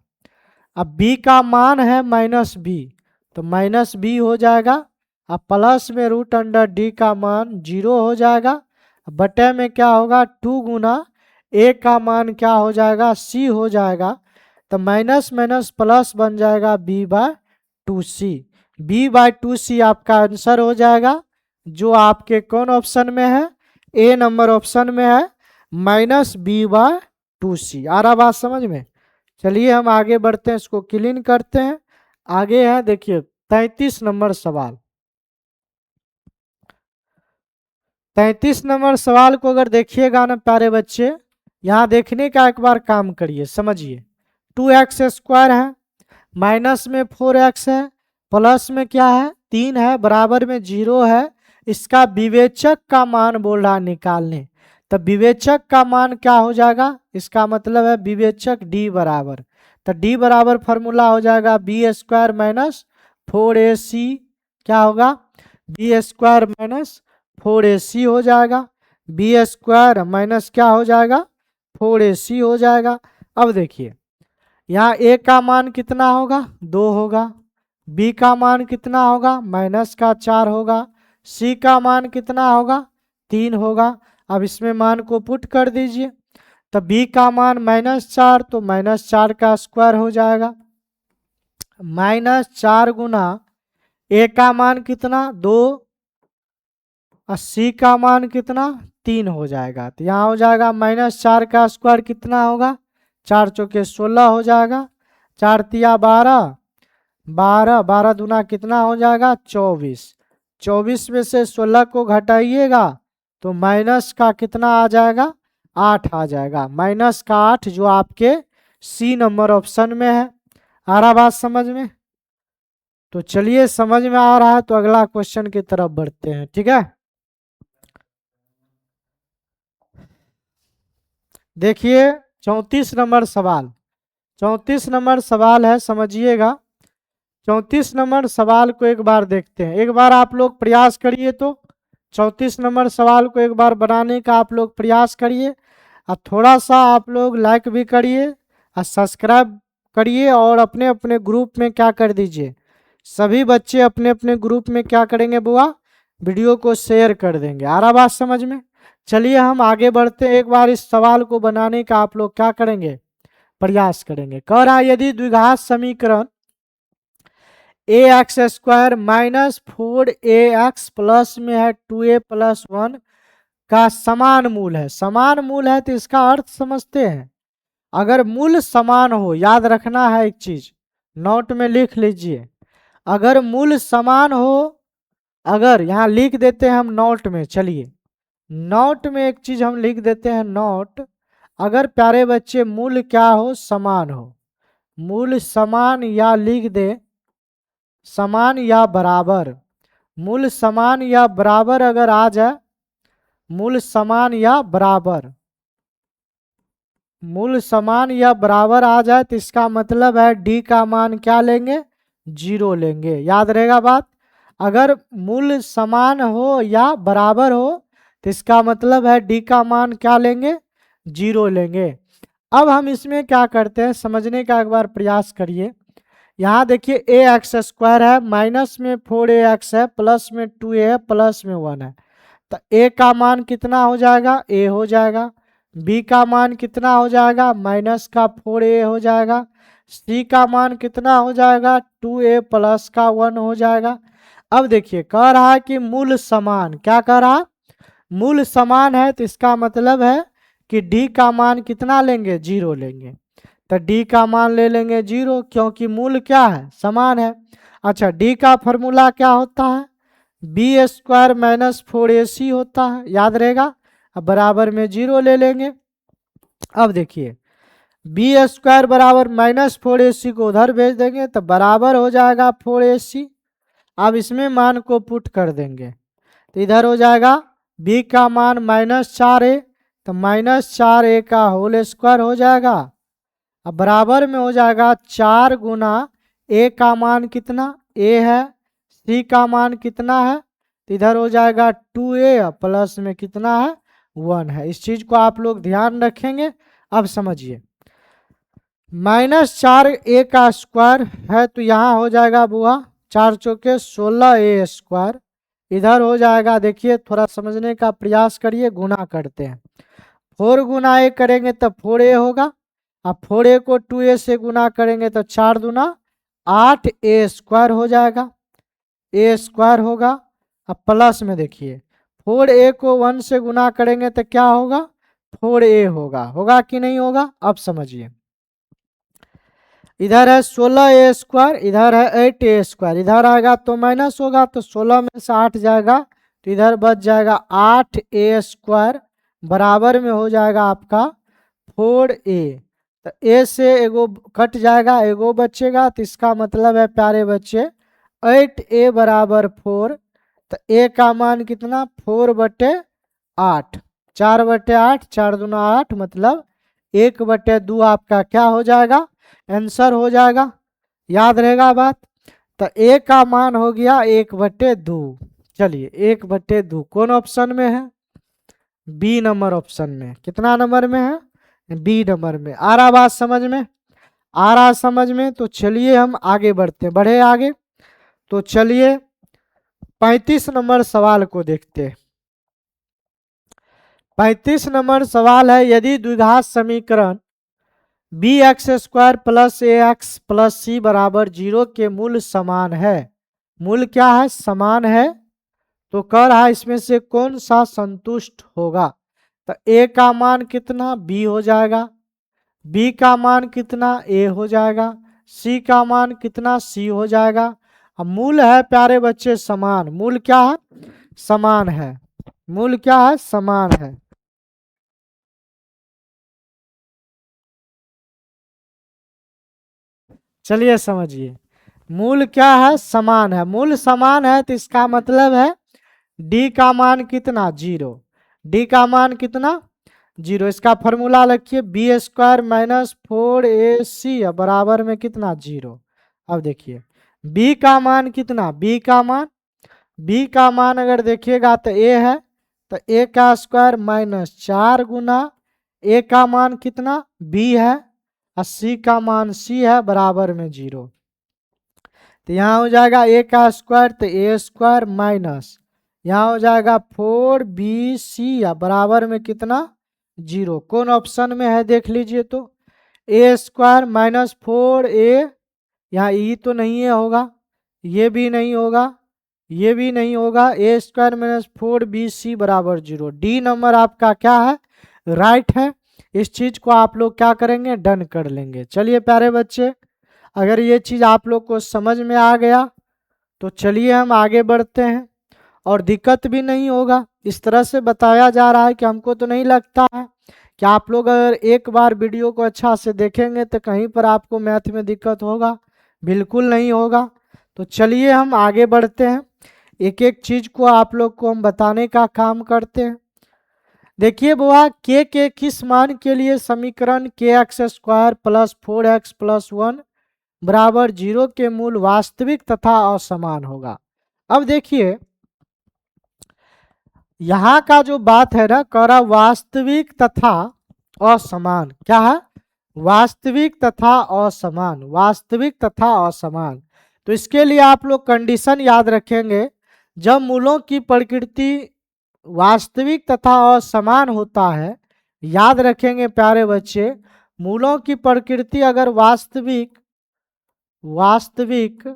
अब b का मान है माइनस बी, तो माइनस बी हो जाएगा। अब प्लस में रूट अंडर डी का मान 0 हो जाएगा, बटे में क्या होगा? 2 गुना ए का मान क्या हो जाएगा? सी हो जाएगा। तो माइनस माइनस प्लस बन जाएगा B by 2c। B by 2c आपका आंसर हो जाएगा, जो आपके कौन ऑप्शन में है? ए नंबर ऑप्शन में है, माइनस बी बाय 2c। आ रहा बात समझ में? चलिए हम आगे बढ़ते हैं, इसको क्लीन करते हैं। आगे है देखिए 33 नंबर सवाल। 33 नंबर सवाल को अगर देखिएगा ना प्यारे बच्चे, यहाँ देखने का एक बार काम करिए, समझिए। 2x स्क्वायर है, माइनस में 4x है, प्लस में क्या है? 3 है, बराबर में 0 है। इसका विवेचक का मान बोल रहा निकालने, तब विवेचक का मान क्या हो जाएगा? इसका मतलब है विवेचक d बराबर, तो d बराबर फॉर्मूला हो जाएगा बी स्क्वायर माइनस 4ac। क्या होगा? बी स्क्वायर माइनस 4ac हो जाएगा। बी स्क्वायर माइनस क्या हो जाएगा? 4ac हो जाएगा। अब देखिए यहाँ a का मान कितना होगा? 2 होगा, b का मान कितना होगा? माइनस का 4 होगा, c का मान कितना होगा? 3 होगा। अब इसमें मान को पुट कर दीजिए, तो b का मान -4, तो -4 का स्क्वायर हो जाएगा। -4 गुना a का मान कितना? 2, और c का मान कितना? 3 हो जाएगा। तो यहाँ हो जाएगा -4 का स्क्वायर कितना होगा, 4 चौके 16 हो जाएगा, 4 तिया 12, 12, 12 दूना कितना हो जाएगा 24, 24 में से 16 को घटाइएगा तो माइनस का कितना आ जाएगा 8 आ जाएगा, माइनस का 8 जो आपके सी नंबर ऑप्शन में है। आ रहा बात समझ में? तो चलिए समझ में आ रहा है तो अगला क्वेश्चन की तरफ बढ़ते हैं, ठीक है। देखिए 34 नंबर सवाल, 34 नंबर सवाल है, समझिएगा। 34 नंबर सवाल को एक बार देखते हैं, एक बार आप लोग प्रयास करिए। तो 34 नंबर सवाल को एक बार बनाने का आप लोग प्रयास करिए, और थोड़ा सा आप लोग लाइक भी करिए और सब्सक्राइब करिए, और अपने अपने ग्रुप में क्या कर दीजिए, सभी बच्चे अपने अपने ग्रुप में क्या करेंगे बुआ, वीडियो को शेयर कर देंगे। आ रहा बात समझ में? चलिए हम आगे बढ़ते हैं, एक बार इस सवाल को बनाने का आप लोग क्या करेंगे, प्रयास करेंगे। कह रहा है यदि द्विघात समीकरण ax² माइनस 4ax प्लस में है 2a प्लस 1 का समान मूल है, समान मूल है तो इसका अर्थ समझते हैं। अगर मूल समान हो, याद रखना है एक चीज, नोट में लिख लीजिए, अगर मूल समान हो, अगर यहाँ लिख देते हैं हम नोट में, चलिए नोट में एक चीज हम लिख देते हैं, नोट, अगर प्यारे बच्चे मूल क्या हो, समान हो, मूल समान या लिख दे समान या बराबर, मूल समान या बराबर अगर आ जाए, मूल समान या बराबर, मूल समान या बराबर आ जाए तो इसका मतलब है डी का मान क्या लेंगे, 0 लेंगे। याद रहेगा बात, अगर मूल समान हो या बराबर हो तो इसका मतलब है डी का मान क्या लेंगे, 0 लेंगे। अब हम इसमें क्या करते हैं समझने का एक बार प्रयास करिए। यहाँ देखिए ax² है, माइनस में 4ax है, प्लस में 2a है, प्लस में 1 है, तो a का मान कितना हो जाएगा, a हो जाएगा, b का मान कितना हो जाएगा, माइनस का 4a हो जाएगा, c का मान कितना हो जाएगा, 2a प्लस का 1 हो जाएगा। अब देखिए कह रहा है कि मूल समान, क्या कह रहा, मूल समान है तो इसका मतलब है कि d का मान कितना लेंगे, 0 लेंगे, तो d का मान ले लेंगे 0, क्योंकि मूल क्या है, समान है। अच्छा d का फॉर्मूला क्या होता है, b² माइनस 4ac होता है, याद रहेगा। अब बराबर में 0 ले लेंगे। अब देखिए b² बराबर माइनस 4ac को उधर भेज देंगे तो बराबर हो जाएगा 4ac। अब इसमें मान को पुट कर देंगे तो इधर हो जाएगा b का मान -4a, तो -4a का होल स्क्वायर हो जाएगा। अब बराबर में हो जाएगा 4 गुना a का मान कितना, a है, c का मान कितना है, तो इधर हो जाएगा 2a प्लस में कितना है, 1 है। इस चीज को आप लोग ध्यान रखेंगे। अब समझिए -4a का स्क्वायर है तो यहाँ हो जाएगा बुआ 4 चौके 16a², इधर हो जाएगा, देखिए थोड़ा समझने का प्रयास करिए, गुना करते हैं, 4 गुना a करेंगे तो 4a होगा, अब 4a को 2a से गुना करेंगे तो 4 दूना 8a² हो जाएगा, a² होगा। अब प्लस में देखिए 4a को 1 से गुना करेंगे तो क्या होगा, 4a होगा, होगा कि नहीं होगा। अब समझिए इधर है 16a², इधर है 8a², इधर आएगा तो माइनस होगा, तो 16 में से 8 जाएगा तो इधर बच जाएगा 8a² बराबर में हो जाएगा आपका 4a, तो a से एगो कट जाएगा, एगो बचेगा, तो इसका मतलब है प्यारे बच्चे 8a बराबर 4, तो a का मान कितना 4/8, 4/8, 4 दूना 8 मतलब 1/2 आपका क्या हो जाएगा, आंसर हो जाएगा। याद रहेगा बात, तो a का मान हो गया 1/2। चलिए 1/2 कौन ऑप्शन में है, बी नंबर ऑप्शन में, कितना नंबर में है, बी नंबर में। आ रहा बात समझ में, आ रहा समझ में। तो चलिए हम आगे बढ़ते, बढ़े आगे। तो चलिए 35 नंबर सवाल को देखते हैं। 35 नंबर सवाल है यदि द्विघात समीकरण bx² plus ax plus c बराबर 0 के मूल समान है, मूल क्या है, समान है, तो कह रहा है इसमें से कौन सा संतुष्ट होगा। तो ए का मान कितना, बी हो जाएगा, बी का मान कितना, ए हो जाएगा, सी का मान कितना, सी हो जाएगा। अब मूल है प्यारे बच्चे समान, मूल क्या है, समान है, मूल क्या है, समान है। चलिए समझिए, मूल क्या है, समान है, मूल समान है तो इसका मतलब है डी का मान कितना, जीरो, डी का मान कितना, जीरो। इसका फॉर्मूला लिखिए, बी स्क्वायर माइनस 4ac बराबर में कितना, जीरो। अब देखिए बी का मान कितना, बी का मान, बी का मान अगर देखिएगा तो ए है, तो ए का स्क्वायर माइनस 4 गुना ए का मान कितना, बी है, और सी का मान सी है बराबर में जीरो। तो यहाँ हो जाएगा ए का स्क्वायर, तो ए स्क्वायर माइनस यहाँ हो जाएगा 4bc या बराबर में कितना, जीरो। कौन ऑप्शन में है देख लीजिए, तो ए स्क्वायर माइनस 4a, यहाँ ई तो नहीं है होगा, ये भी नहीं होगा, ये भी नहीं होगा, ए स्क्वायर माइनस 4bc बराबर जीरो। डी नंबर आपका क्या है, राइट है। इस चीज को आप लोग क्या करेंगे, डन कर लेंगे। चलिए प्यारे बच्चे, अगर ये चीज आप लोग को समझ में आ गया तो चलिए हम आगे बढ़ते हैं, और दिक्कत भी नहीं होगा। इस तरह से बताया जा रहा है कि हमको तो नहीं लगता है कि आप लोग अगर एक बार वीडियो को अच्छा से देखेंगे तो कहीं पर आपको मैथ में दिक्कत होगा, बिल्कुल नहीं होगा। तो चलिए हम आगे बढ़ते हैं, एक एक चीज को आप लोग को हम बताने का काम करते हैं। देखिए बुआ, के किस मान के लिए समीकरण के x square plus 4x plus 1 बराबर जीरो के मूल वास्तविक तथा असमान होगा। अब देखिए यहाँ का जो बात है ना, कह रहा वास्तविक तथा असमान, क्या है, वास्तविक तथा असमान, वास्तविक तथा असमान। तो इसके लिए आप लोग कंडीशन याद रखेंगे, जब मूलों की प्रकृति वास्तविक तथा असमान होता है, याद रखेंगे प्यारे बच्चे, मूलों की प्रकृति अगर वास्तविक, वास्तविक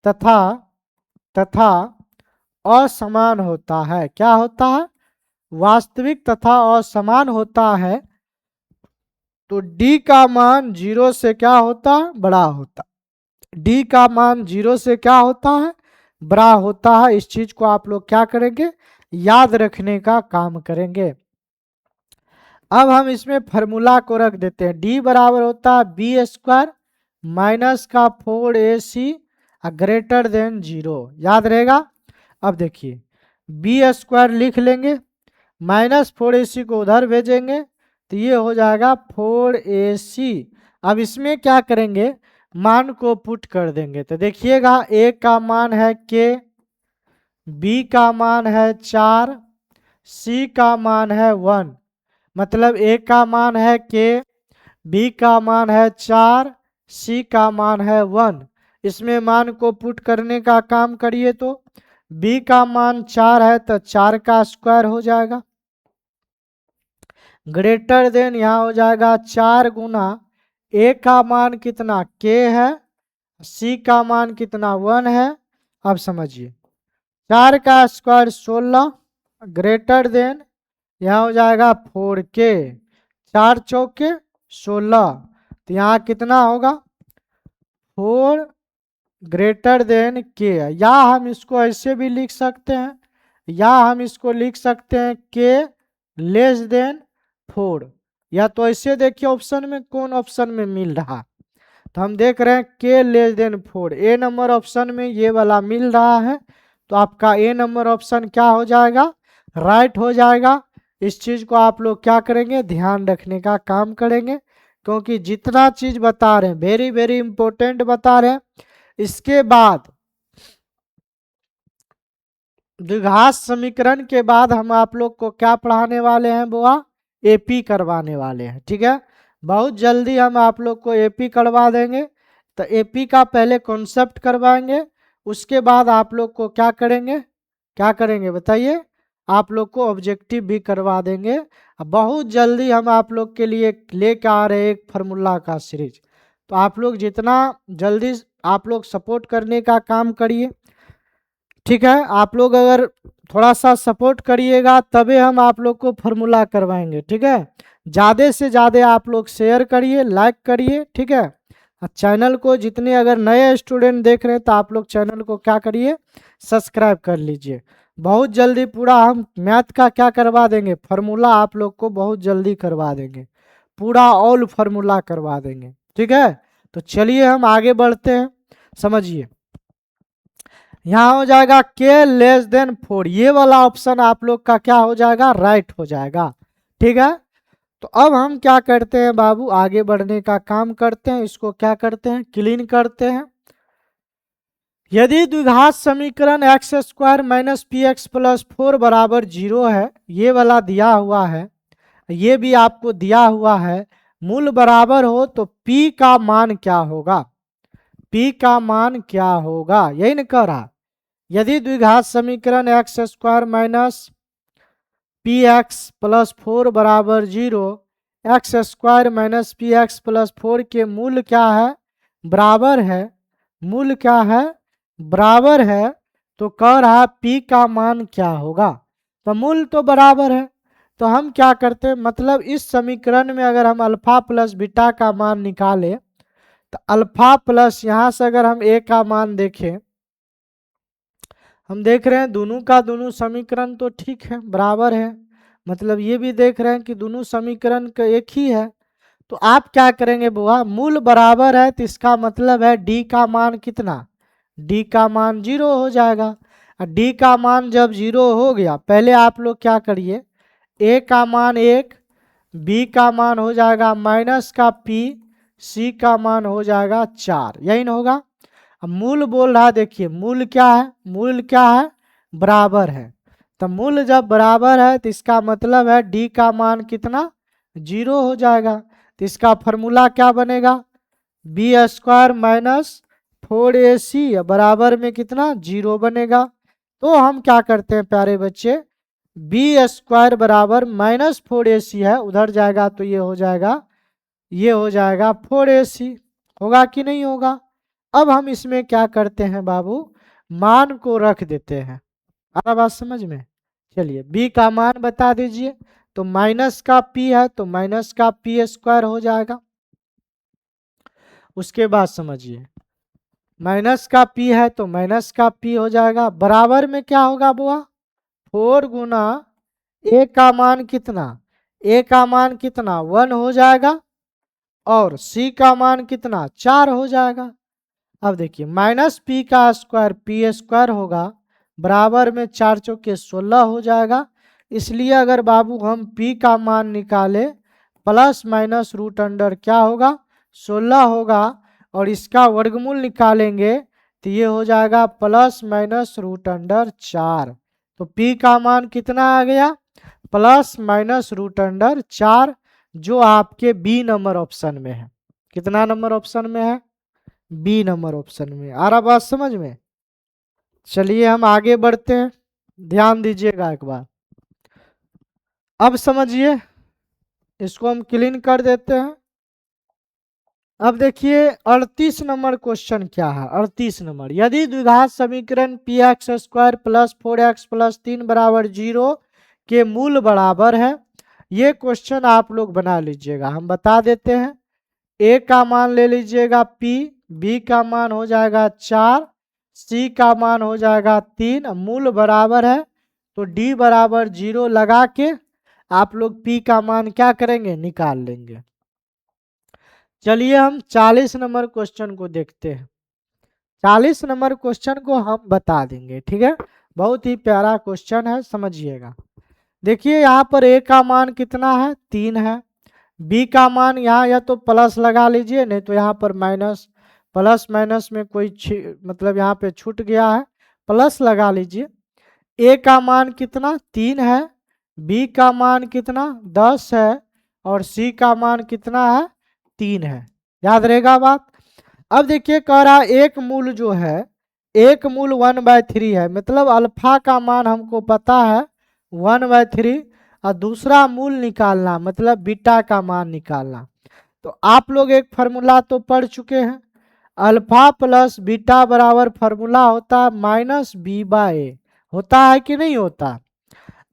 तथा तथा असमान होता है, क्या होता है, वास्तविक तथा असमान होता है, तो डी का मान जीरो से क्या होता है, बड़ा होता, डी का मान जीरो से क्या होता है, बड़ा होता है। इस चीज को आप लोग क्या करेंगे, याद रखने का काम करेंगे। अब हम इसमें फॉर्मूला को रख देते हैं, डी बराबर होता है बी स्क्वायर माइनस का 4ac ग्रेटर देन जीरो, याद रहेगा। अब देखिए बी स्क्वायर लिख लेंगे, माइनस 4ac को उधर भेजेंगे तो ये हो जाएगा 4ac। अब इसमें क्या करेंगे, मान को पुट कर देंगे, तो देखिएगा ए का मान है के, बी का मान है 4, सी का मान है 1, मतलब ए का मान है के, बी का मान है 4, सी का मान है 1। इसमें मान को पुट करने का काम करिए, तो बी का मान 4 है तो 4 का स्क्वायर हो जाएगा, ग्रेटर देन यहाँ हो जाएगा 4 गुना ए का मान कितना, के है, सी का मान कितना, 1 है। अब समझिए 4 का स्क्वायर 16 ग्रेटर देन यहाँ हो जाएगा 4k, 4 चौके 16, तो यहाँ कितना होगा 4 ग्रेटर देन के, या हम इसको ऐसे भी लिख सकते हैं, या हम इसको लिख सकते हैं के लेस देन 4, या तो ऐसे देखिए ऑप्शन में कौन ऑप्शन में मिल रहा, तो हम देख रहे हैं के लेस देन 4, ए नंबर ऑप्शन में ये वाला मिल रहा है, तो आपका ए नंबर ऑप्शन क्या हो जाएगा, राइट हो जाएगा। इस चीज को आप लोग क्या करेंगे, ध्यान रखने का काम करेंगे, क्योंकि जितना चीज बता रहे हैं वेरी वेरी इंपॉर्टेंट बता रहे हैं। इसके बाद द्विघात समीकरण के बाद हम आप लोग को क्या पढ़ाने वाले हैं बुआ, एपी करवाने वाले हैं, ठीक है। बहुत जल्दी हम आप लोग को एपी करवा देंगे, तो एपी का पहले कॉन्सेप्ट करवाएंगे, उसके बाद आप लोग को क्या करेंगे, क्या करेंगे बताइए, आप लोग को ऑब्जेक्टिव भी करवा देंगे। बहुत जल्दी हम आप लोग के लिए लेकर आ रहे हैं एक फार्मूला का सीरीज, तो आप लोग जितना जल्दी आप लोग सपोर्ट करने का काम करिए। ठीक है, आप लोग अगर थोड़ा सा सपोर्ट करिएगा तभी हम आप लोग को फॉर्मूला करवाएंगे। ठीक है, ज़्यादा से ज़्यादा आप लोग शेयर करिए, लाइक करिए। ठीक है, चैनल को जितने अगर नए स्टूडेंट देख रहे हैं तो आप लोग चैनल को क्या करिए, सब्सक्राइब कर लीजिए। बहुत जल्दी पूरा हम मैथ का क्या करवा देंगे, फार्मूला आप लोग को बहुत जल्दी करवा देंगे, पूरा ऑल फार्मूला करवा देंगे। ठीक है, तो चलिए हम आगे बढ़ते हैं। समझिए, यहाँ हो जाएगा के लेस देन 4, ये वाला ऑप्शन आप लोग का क्या हो जाएगा, राइट हो जाएगा। ठीक है, तो अब हम क्या करते हैं बाबू, आगे बढ़ने का काम करते हैं। इसको क्या करते हैं, क्लीन करते हैं। यदि द्विघात समीकरण x square minus P x plus 4 बराबर 0 है, ये वाला दिया हुआ है, ये भी आपको दिया हुआ है, मूल बराबर हो तो p का मान क्या होगा, p का मान क्या होगा, यही न कह रहा। यदि द्विघात समीकरण x square minus P x plus 4 बराबर 0, x square minus P x plus 4 के मूल क्या है, बराबर है, मूल क्या है, बराबर है, तो कह रहा p का मान क्या होगा, तो मूल तो बराबर है। तो हम क्या करते हैं, मतलब इस समीकरण में अगर हम अल्फा प्लस बीटा का मान निकालें तो अल्फा प्लस यहाँ से अगर हम a का मान देखें, हम देख रहे हैं दोनों का दोनों समीकरण तो ठीक है, बराबर है, मतलब ये भी देख रहे हैं कि दोनों समीकरण का एक ही है। तो आप क्या करेंगे बुआ, मूल बराबर है तो इसका मतलब है d का मान कितना, d का मान 0 हो जाएगा। और d का मान जब 0 हो गया, पहले आप लोग क्या करिए, a का मान 1, b का मान हो जाएगा माइनस का p, c का मान हो जाएगा 4, यही ना होगा। अब मूल बोल रहा है, देखिए मूल क्या है, मूल क्या है, बराबर है। तो मूल जब बराबर है तो इसका मतलब है d का मान कितना, 0 हो जाएगा। तो इसका फॉर्मूला क्या बनेगा, बी स्क्वायर माइनस 4ac बराबर में कितना, 0 बनेगा। तो हम क्या करते हैं प्यारे बच्चे, बी स्क्वायर बराबर माइनस 4ac है, उधर जाएगा तो ये हो जाएगा, ये हो जाएगा 4ac, होगा कि नहीं होगा। अब हम इसमें क्या करते हैं बाबू, मान को रख देते हैं। आ रहा बात समझ में, चलिए b का मान बता दीजिए, तो माइनस का p है तो माइनस का p स्क्वायर हो जाएगा। उसके बाद समझिए, माइनस का p है तो माइनस का p हो जाएगा, बराबर में क्या होगा बुआ, 4 गुना a का मान कितना, a का मान कितना 1 हो जाएगा, और c का मान कितना 4 हो जाएगा। अब देखिए माइनस p का स्क्वायर p स्क्वायर होगा, बराबर में 4 चौके 16 हो जाएगा। इसलिए अगर बाबू हम p का मान निकाले, प्लस माइनस रूट अंडर क्या होगा, 16 होगा, और इसका वर्गमूल निकालेंगे तो ये हो जाएगा प्लस माइनस रूट अंडर 4। तो p का मान कितना आ गया, प्लस माइनस रूट अंडर 4, जो आपके बी नंबर ऑप्शन में है। कितना नंबर ऑप्शन में है, बी नंबर ऑप्शन में। आ रहा बात समझ में, चलिए हम आगे बढ़ते हैं, ध्यान दीजिएगा एक बार। अब समझिए, इसको हम क्लीन कर देते हैं। अब देखिए 38 नंबर क्वेश्चन क्या है, 38 नंबर, यदि द्विघात समीकरण P x square plus 4x plus 3 बराबर 0 के मूल बराबर है, ये क्वेश्चन आप लोग बना लीजिएगा। हम बता देते हैं, a का मान ले लीजिएगा p, b का मान हो जाएगा 4, c का मान हो जाएगा 3, मूल बराबर है तो d बराबर 0 लगा के आप लोग p का मान क्या करेंगे, निकाल लेंगे। चलिए हम 40 नंबर क्वेश्चन को देखते हैं। 40 नंबर क्वेश्चन को हम बता देंगे, ठीक है, बहुत ही प्यारा क्वेश्चन है, समझिएगा। देखिए यहाँ पर a का मान कितना है, 3 है, b का मान यहाँ या तो प्लस लगा लीजिए, नहीं तो यहाँ पर माइनस, प्लस माइनस में कोई मतलब यहाँ पे छूट गया है, प्लस लगा लीजिए। a का मान कितना 3 है, b का मान कितना 10 है, और c का मान कितना है 3 है, याद रहेगा बात। अब देखिए कह रहा एक मूल जो है, एक मूल 1/3 है, मतलब अल्फा का मान हमको पता है 1/3, और दूसरा मूल निकालना मतलब बीटा का मान निकालना। तो आप लोग एक फार्मूला तो पढ़ चुके हैं, अल्फा प्लस बीटा बराबर फॉर्मूला होता है माइनस बी बाय ए, होता है कि नहीं होता।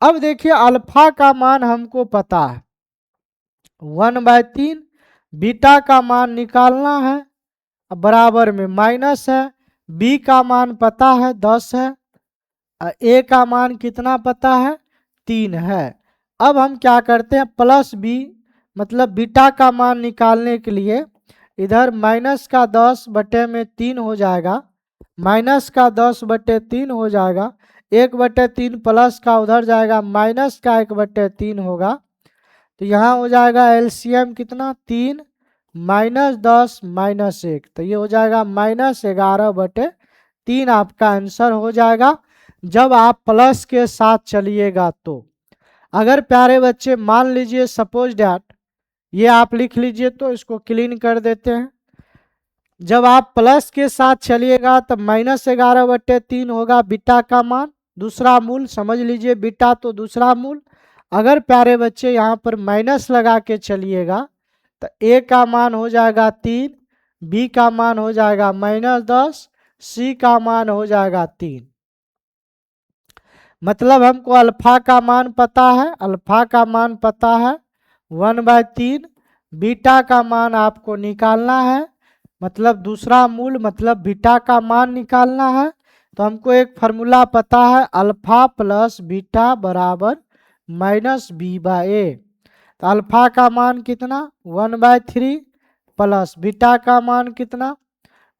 अब देखिए अल्फा का मान हमको पता है 1/3, बीटा का मान निकालना है, बराबर में माइनस है, बी का मान पता है 10 है, ए का मान कितना पता है 3 है। अब हम क्या करते हैं प्लस बी, मतलब बीटा का मान निकालने के लिए इधर माइनस का 10/3 हो जाएगा, माइनस का 10/3 हो जाएगा, 1/3 प्लस का उधर जाएगा माइनस का 1/3 होगा, तो यहाँ हो जाएगा एलसीएम कितना 3 -10 -1, तो ये हो जाएगा -11/3 आपका आंसर हो जाएगा जब आप प्लस के साथ चलिएगा तो। अगर प्यारे बच्चे मान लीजिए सपोज डैट ये आप लिख लीजिए, तो इसको क्लीन कर देते हैं, जब आप प्लस के साथ चलिएगा तो -11/3 होगा बीटा का मान, दूसरा मूल समझ लीजिए बीटा तो दूसरा मूल। अगर प्यारे बच्चे यहाँ पर माइनस लगा के चलिएगा तो ए का मान हो जाएगा 3, बी का मान हो जाएगा -10, सी का मान हो जाएगा 3। मतलब हमको अल्फा का मान पता है, अल्फा का मान पता है 1/3, बीटा का मान आपको निकालना है, मतलब दूसरा मूल, मतलब बीटा का मान निकालना है। तो हमको एक फार्मूला पता है अल्फा प्लस बीटा बराबर -b/a। तो अल्फा का मान कितना 1/3 प्लस बीटा का मान कितना,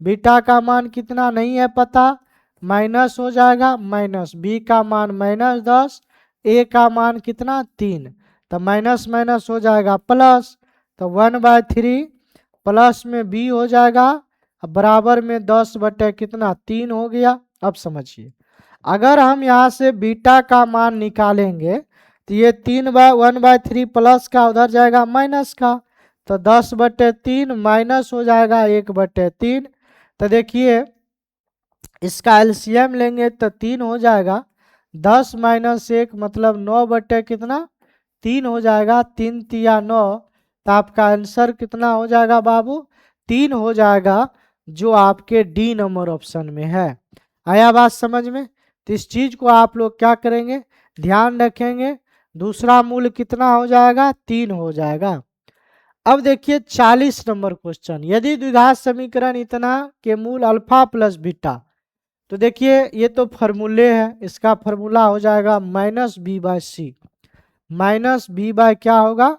बीटा का मान कितना नहीं है पता, माइनस हो जाएगा माइनस, बी का मान -10, ए का मान कितना 3, तो माइनस माइनस हो जाएगा प्लस, तो 1/3 प्लस में बी हो जाएगा, बराबर में 10/3 हो गया। अब समझिए अगर हम यहाँ से बीटा का मान निकालेंगे तो ये 1/3 प्लस का उधर जाएगा माइनस का, तो 10/3 माइनस हो जाएगा 1/3। तो देखिए इसका एलसीएम लेंगे तो 3 हो जाएगा, 10 - 1 मतलब 9/3 हो जाएगा, 3 तिया 9, तो आपका आंसर कितना हो जाएगा बाबू 3 हो जाएगा, जो आपके डी नंबर ऑप्शन में है। आया बात समझ में। तो इस चीज को आप लोग क्या करेंगे ध्यान रखेंगे, दूसरा मूल कितना हो जाएगा 3 हो जाएगा। अब देखिए 40 नंबर क्वेश्चन, यदि द्विघात समीकरण इतना के मूल अल्फा प्लस बीटा, तो देखिए ये तो फॉर्मूले है, इसका फॉर्मूला हो जाएगा -b/c, -b/ क्या होगा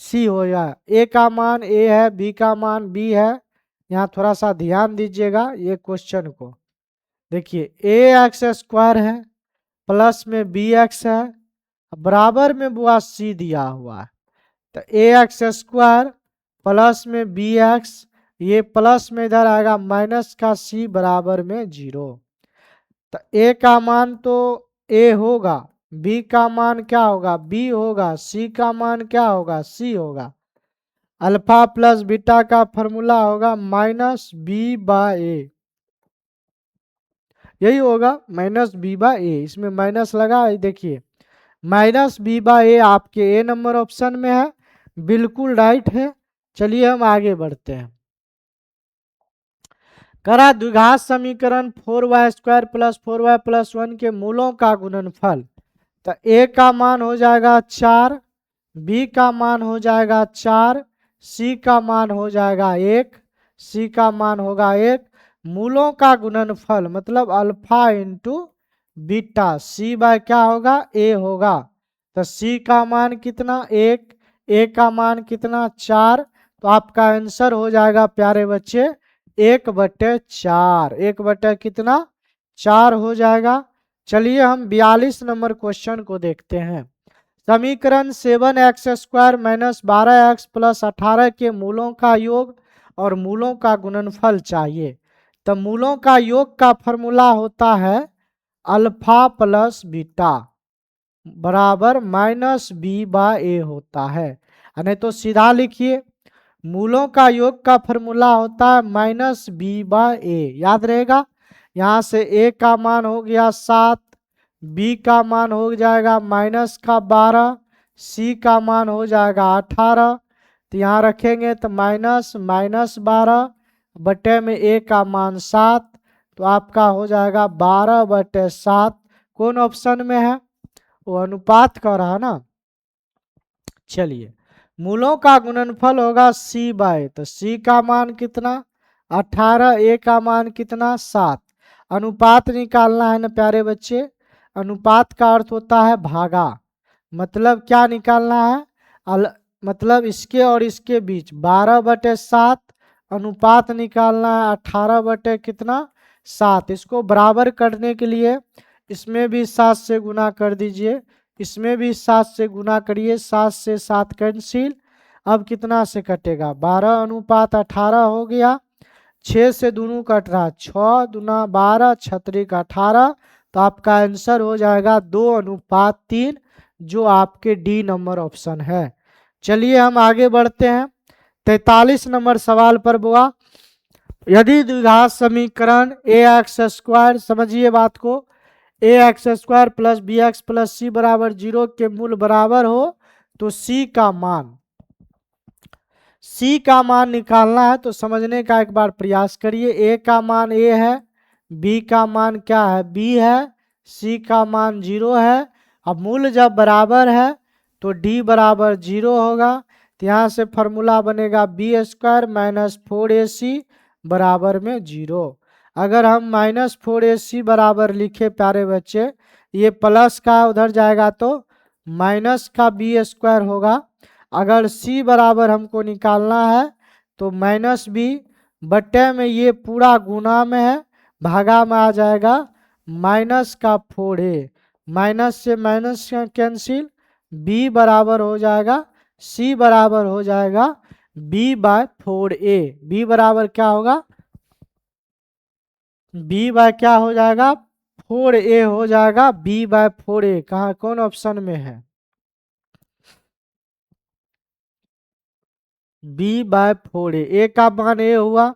c हो जाएगा, ए का मान a है, b का मान b है। यहाँ थोड़ा सा ध्यान दीजिएगा ये क्वेश्चन को, देखिए ax² है प्लस में bx है, बराबर में बुआ c दिया हुआ है, तो ax² प्लस में bx, ये प्लस में इधर आएगा माइनस का c बराबर में 0। तो a का मान तो a होगा, b का मान क्या होगा b होगा, c का मान क्या होगा c होगा। अल्फा प्लस बीटा का फॉर्मूला होगा -b/a, यही होगा -b/a, इसमें माइनस लगा है, देखिए -b/a आपके ए नंबर ऑप्शन में है, बिल्कुल राइट है। चलिए हम आगे बढ़ते हैं। करा द्विघात समीकरण 4y² + 4y + 1 के मूलों का गुणनफल, तो a का मान हो जाएगा 4, b का मान हो जाएगा 4, c का मान हो जाएगा 1, c का मान होगा 1, मूलों का गुणनफल मतलब अल्फा इंटू बीटा, c/ क्या होगा a होगा, तो c का मान कितना 1, a का मान कितना 4, तो आपका आंसर हो जाएगा प्यारे बच्चे 1/4, 1/4 हो जाएगा। चलिए हम 42 नंबर क्वेश्चन को देखते हैं। समीकरण 7x² - 12x + 18 के मूलों का योग और मूलों का गुणनफल चाहिए। तो मूलों का योग का फॉर्मूला होता है अल्फा प्लस बीटा बराबर -b/a होता है, नहीं तो सीधा लिखिए मूलों का योग का फॉर्मूला होता है -b/a, याद रहेगा। यहाँ से a का मान हो गया 7, b का मान हो जाएगा -12, c का मान हो जाएगा 18, तो यहाँ रखेंगे तो -12 बटे में a का मान 7, तो आपका हो जाएगा 12/7। कौन ऑप्शन में है? वो अनुपात का रहा ना। चलिए, मूलों का गुणनफल होगा c/a, तो c का मान कितना 18, a का मान कितना 7। अनुपात निकालना है ना प्यारे बच्चे। अनुपात का अर्थ होता है भागा, मतलब क्या निकालना है? मतलब इसके और इसके बीच 12/7, अनुपात निकालना है 18 कितना 7। इसको बराबर करने के लिए इसमें भी 7 से गुना कर दीजिए, इसमें भी 7 से गुना करिए, 7 से 7 कैंसिल। अब कितना से कटेगा? 12/18 हो गया। 6 से दोनों कट रहा, 6 दूना 12, 6 का 18, तो आपका आंसर हो जाएगा 2:3, जो आपके डी नंबर ऑप्शन है। चलिए हम आगे बढ़ते हैं 43 नंबर सवाल पर बुआ। यदि द्विघात समीकरण ax², समझिए बात को, ax² प्लस bx प्लस सी बराबर 0 के मूल बराबर हो, तो c का मान निकालना है। तो समझने का एक बार प्रयास करिए। a का मान a है, b का मान क्या है b है, c का मान 0 है। अब मूल जब बराबर है तो d बराबर 0 होगा, तो यहाँ से फॉर्मूला बनेगा b² माइनस 4ac बराबर में 0। अगर हम -4ac बराबर लिखे प्यारे बच्चे, ये प्लस का उधर जाएगा तो माइनस का b² होगा। अगर c बराबर हमको निकालना है तो -b बटे में ये पूरा गुना में है, भागा में आ जाएगा माइनस का 4a, माइनस से माइनस कैंसिल, b बराबर हो जाएगा, c बराबर हो जाएगा b/4a। b बराबर क्या होगा? b क्या हो जाएगा? 4a हो जाएगा। b/4a कहाँ, कौन ऑप्शन में है? b/4a। a का मान a हुआ,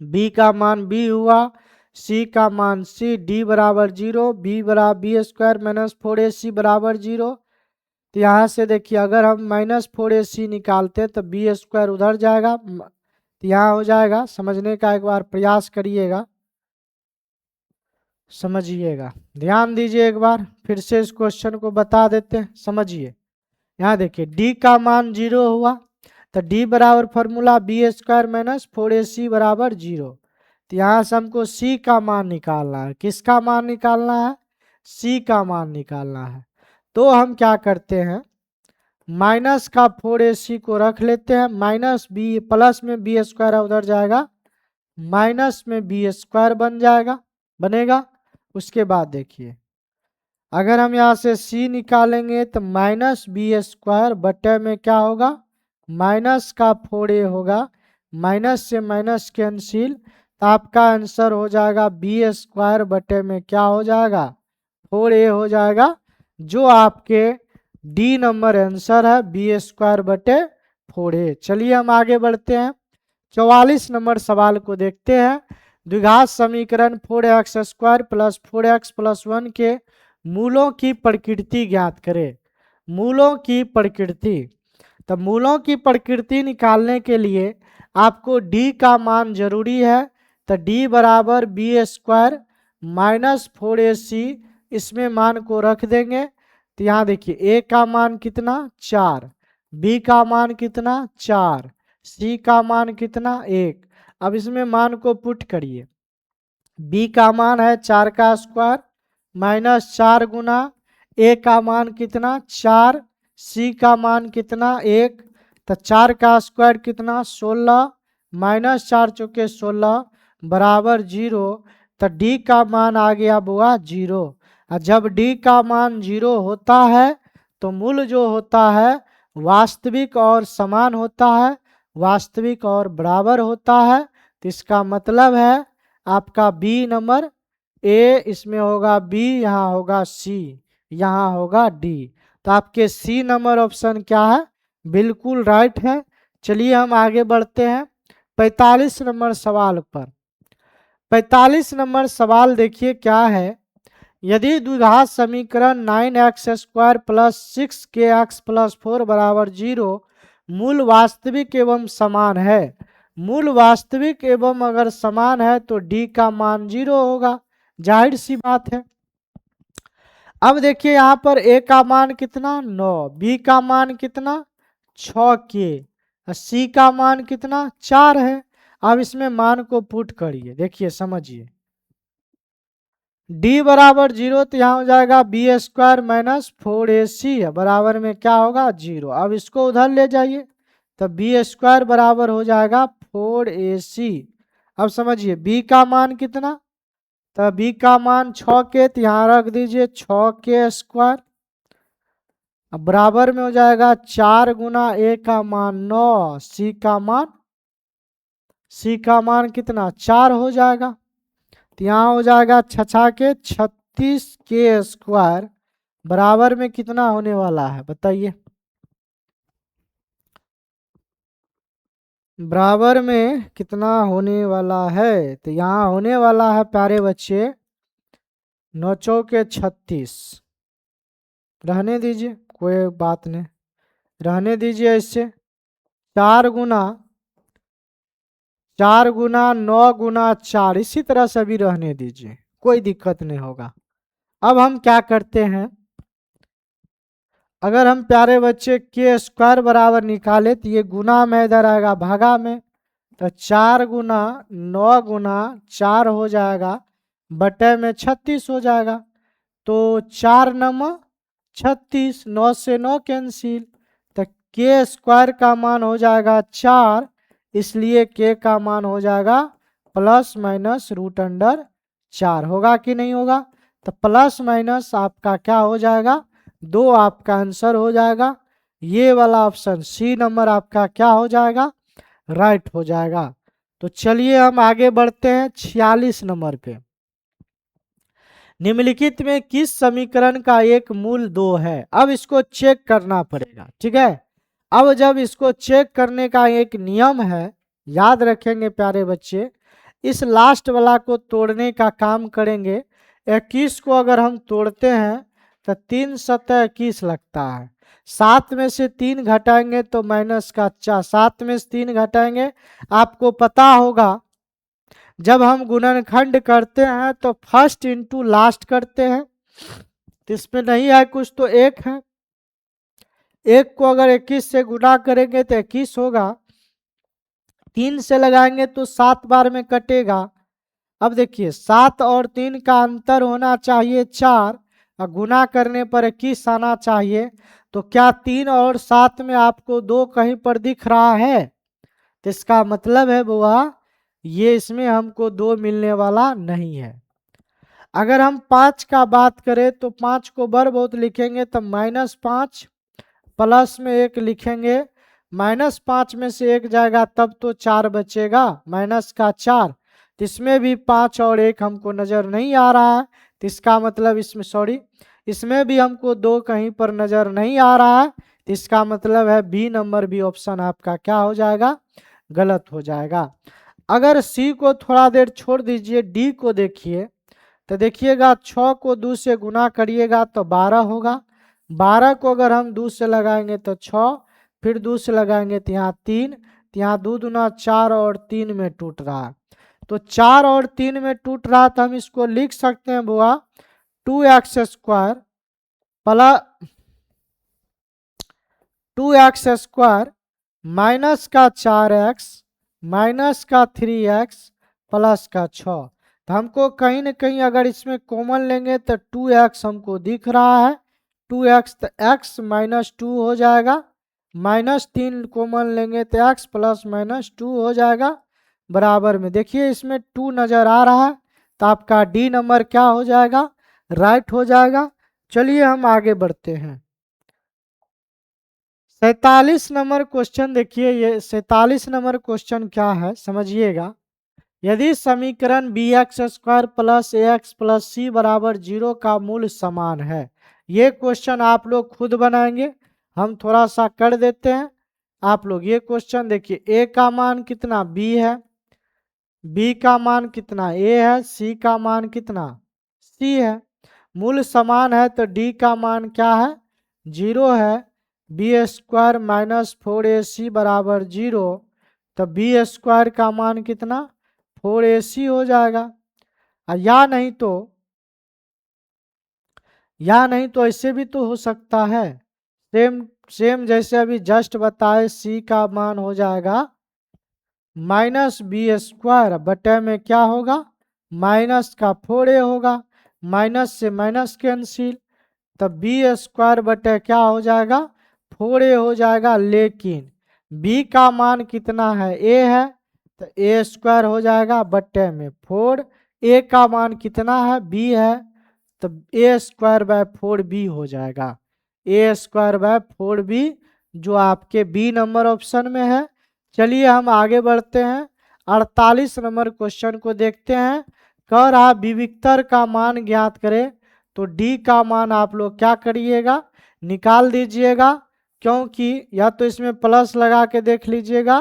b का मान b हुआ, c का मान c, d बराबर 0, b बराबर b² माइनस 4ac बराबर 0। तो यहाँ से देखिए, अगर हम -4ac निकालते तो b² उधर जाएगा, तो यहाँ हो जाएगा। समझने का एक बार प्रयास करिएगा, समझिएगा, ध्यान दीजिए एक बार, फिर से इस क्वेश्चन को बता देते हैं, समझिए। यहाँ देखिए d का मान 0 हुआ, तो d बराबर फॉर्मूला b² माइनस 4ac बराबर 0। तो यहाँ से हमको c का मान निकालना है। किसका मान निकालना है? c का मान निकालना है। तो हम क्या करते हैं, माइनस का 4ac को रख लेते हैं, माइनस b प्लस में b² उधर जाएगा, माइनस में b² बन जाएगा, बनेगा। उसके बाद देखिए, अगर हम यहाँ से c निकालेंगे तो -b² बटे में क्या होगा? माइनस का 4a होगा, माइनस से माइनस कैंसिल, तो आपका आंसर हो जाएगा b² बटे में क्या हो जाएगा? 4a हो जाएगा, जो आपके डी नंबर आंसर है b² बटे 4a। चलिए हम आगे बढ़ते हैं 44 नंबर सवाल को देखते हैं। द्विघात समीकरण 4x² प्लस 4x प्लस 1 के मूलों की प्रकृति ज्ञात करें। मूलों की प्रकृति, तो मूलों की प्रकृति निकालने के लिए आपको d का मान जरूरी है, तो d बराबर b² माइनस 4ac, इसमें मान को रख देंगे। तो यहाँ देखिए a का मान कितना 4, b का मान कितना 4, c का मान कितना 1। अब इसमें मान को पुट करिए, b का मान है 4 का स्क्वायर माइनस 4 गुना a का मान कितना 4, c का मान कितना 1, तो 4 का स्क्वायर कितना 16 माइनस 4 चौके 16 बराबर 0। तो d का मान आ गया बुआ 0। और जब d का मान 0 होता है तो मूल जो होता है वास्तविक और समान होता है, वास्तविक और बराबर होता है। तो इसका मतलब है आपका बी नंबर ए, इसमें होगा बी, यहाँ होगा सी, यहाँ होगा डी। तो आपके सी नंबर ऑप्शन क्या है? बिल्कुल राइट है। चलिए हम आगे बढ़ते हैं 45 नंबर सवाल पर। 45 नंबर सवाल देखिए क्या है। यदि द्विघात समीकरण 9x² प्लस 6kx प्लस 4 बराबर 0 मूल वास्तविक एवं समान है, मूल वास्तविक एवं अगर समान है तो डी का मान 0 होगा, जाहिर सी बात है। अब देखिए यहाँ पर ए का मान कितना 9, बी का मान कितना 6 के, सी का मान कितना 4 है। अब इसमें मान को पुट करिए, देखिए समझिए। डी बराबर 0 तो यहाँ हो जाएगा बी स्क्वायर माइनस 4ac बराबर में क्या होगा 0। अब इसको उधर ले जाइए तो बी स्क्वायर बराबर हो जाएगा 4ac। अब समझिए बी का मान कितना, तो बी का मान 6 के, तो यहाँ रख दीजिए 6 के स्क्वायर। अब बराबर में हो जाएगा 4 गुना ए का मान 9, सी का मान कितना 4 हो जाएगा। तो यहाँ हो जाएगा 6 के 36 के स्क्वायर बराबर में कितना होने वाला है बताइए। बराबर में कितना होने वाला है, तो यहाँ होने वाला है प्यारे बच्चे 9 चौके 36। रहने दीजिए, कोई बात नहीं, रहने दीजिए। इससे 4 गुना 9 गुना 4, इसी तरह से भी रहने दीजिए, कोई दिक्कत नहीं होगा। अब हम क्या करते हैं, अगर हम प्यारे बच्चे के स्क्वायर बराबर निकाले तो ये गुना में इधर आएगा भागा में, तो 4 गुना 9 गुना 4 हो जाएगा, बटे में 36 हो जाएगा। तो 4 नम 36, 9 से 9 कैंसिल, तो के स्क्वायर का मान हो जाएगा 4, इसलिए के का मान हो जाएगा प्लस माइनस रूट अंडर 4। होगा कि नहीं होगा, तो प्लस माइनस आपका क्या हो जाएगा 2, आपका आंसर हो जाएगा। ये वाला ऑप्शन सी नंबर आपका क्या हो जाएगा राइट हो जाएगा। तो चलिए हम आगे बढ़ते हैं 46 नंबर पे। निम्नलिखित में किस समीकरण का एक मूल 2 है। अब इसको चेक करना पड़ेगा, ठीक है। अब जब इसको चेक करने का एक नियम है, याद रखेंगे प्यारे बच्चे, इस लास्ट वाला को तोड़ने का काम करेंगे। 21 को अगर हम तोड़ते हैं तो 3 सतह 21 लगता है, 7 में से 3 घटाएंगे तो माइनस का 4, 7 में से 3 घटाएंगे। आपको पता होगा जब हम गुणनखंड करते हैं तो फर्स्ट इंटू लास्ट करते हैं, तो इसमें नहीं है कुछ तो एक है, एक को अगर 21 से गुणा करेंगे तो 21 होगा, 3 से लगाएंगे तो 7 बार में कटेगा। अब देखिए 7 और 3 का अंतर होना चाहिए 4, और गुना करने पर 21 आना चाहिए। तो क्या 3 और 7 में आपको 2 कहीं पर दिख रहा है, तो इसका मतलब है बुआ ये इसमें हमको 2 मिलने वाला नहीं है। अगर हम 5 का बात करें तो 5 को बर बहुत लिखेंगे तो -5 प्लस में 1 लिखेंगे, -5 में से 1 जाएगा तब तो 4 बचेगा, माइनस का 4, तो इसमें भी 5 और 1 हमको नज़र नहीं आ रहा है। तो इसका मतलब इसमें भी हमको 2 कहीं पर नज़र नहीं आ रहा है, तो इसका मतलब है बी नंबर भी ऑप्शन आपका क्या हो जाएगा गलत हो जाएगा। अगर सी को थोड़ा देर छोड़ दीजिए, डी को देखिए, तो देखिएगा 6 को 2 से गुना करिएगा तो 12 होगा, 12 को अगर हम 2 से लगाएंगे तो 6, फिर 2 से लगाएंगे तो यहाँ 3, तो यहाँ 2 दूना 4 और 3 में टूट रहा है। तो 4 और 3 में टूट रहा तो हम इसको लिख सकते हैं बुआ 2x square plus 2x square minus का 4x माइनस का 3x प्लस का 6। तो हमको कहीं ना कहीं अगर इसमें कॉमन लेंगे तो 2x हमको दिख रहा है, 2x तो x माइनस 2 हो जाएगा, -3 कॉमन लेंगे तो x प्लस माइनस 2 हो जाएगा, बराबर में देखिए इसमें 2 नज़र आ रहा है, तो आपका डी नंबर क्या हो जाएगा राइट हो जाएगा। चलिए हम आगे बढ़ते हैं। 47 नंबर क्वेश्चन देखिए, ये 47 नंबर क्वेश्चन क्या है समझिएगा। यदि समीकरण बी एक्स स्क्वायर प्लस ए एक्स प्लस सी बराबर 0 का मूल समान है, ये क्वेश्चन आप लोग खुद बनाएंगे, हम थोड़ा सा कर देते हैं। आप लोग ये क्वेश्चन देखिए, ए का मान कितना बी है, बी का मान कितना ए है, सी का मान कितना सी है, मूल समान है तो डी का मान क्या है 0 है, बी स्क्वायर माइनस 4ac बराबर 0, तो बी स्क्वायर का मान कितना 4ac हो जाएगा। या नहीं तो ऐसे भी तो हो सकता है, सेम सेम जैसे अभी जस्ट बताए, सी का मान हो जाएगा माइनस बी स्क्वायर बटे में क्या होगा माइनस का 4a होगा, माइनस से माइनस कैंसिल, तब बी स्क्वायर बटे क्या हो जाएगा 4a हो जाएगा। लेकिन b का मान कितना है a है, तो a स्क्वायर हो जाएगा बटे में 4, a का मान कितना है b है, तो a स्क्वायर बाय 4b हो जाएगा, a स्क्वायर बाय 4b जो आपके बी नंबर ऑप्शन में है। चलिए हम आगे बढ़ते हैं, 48 नंबर क्वेश्चन को देखते हैं। कह रहा विविक्तर का मान ज्ञात करें, तो डी का मान आप लोग क्या करिएगा निकाल दीजिएगा, क्योंकि या तो इसमें प्लस लगा के देख लीजिएगा,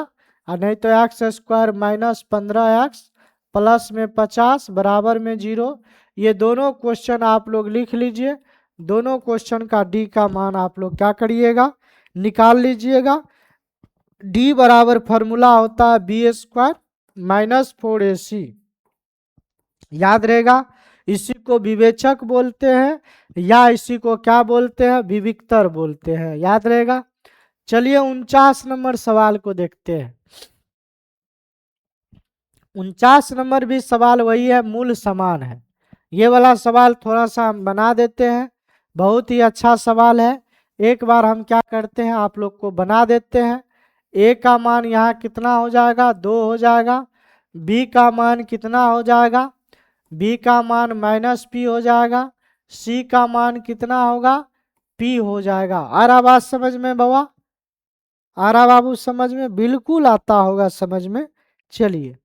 और नहीं तो x square minus 15x plus में 50 बराबर में 0। ये दोनों क्वेश्चन आप लोग लिख लीजिए, दोनों क्वेश्चन का डी का मान आप लोग क्या करिएगा निकाल लीजिएगा। डी बराबर फॉर्मूला होता है बी स्क्वायर माइनस 4ac, याद रहेगा। इसी को विवेचक बोलते हैं या इसी को क्या बोलते हैं विविक्तर बोलते हैं, याद रहेगा। चलिए 49 नंबर सवाल को देखते हैं। 49 नंबर भी सवाल वही है, मूल समान है। ये वाला सवाल थोड़ा सा हम बना देते हैं, बहुत ही अच्छा सवाल है। एक बार हम क्या करते हैं आप लोग को बना देते हैं। ए का मान यहाँ कितना हो जाएगा 2 हो जाएगा, बी का मान कितना हो जाएगा बी का मान माइनस पी हो जाएगा, सी का मान कितना होगा पी हो जाएगा। आ रहा बात समझ में बाबा, आ रहा बाबू समझ में, बिल्कुल आता होगा समझ में। चलिए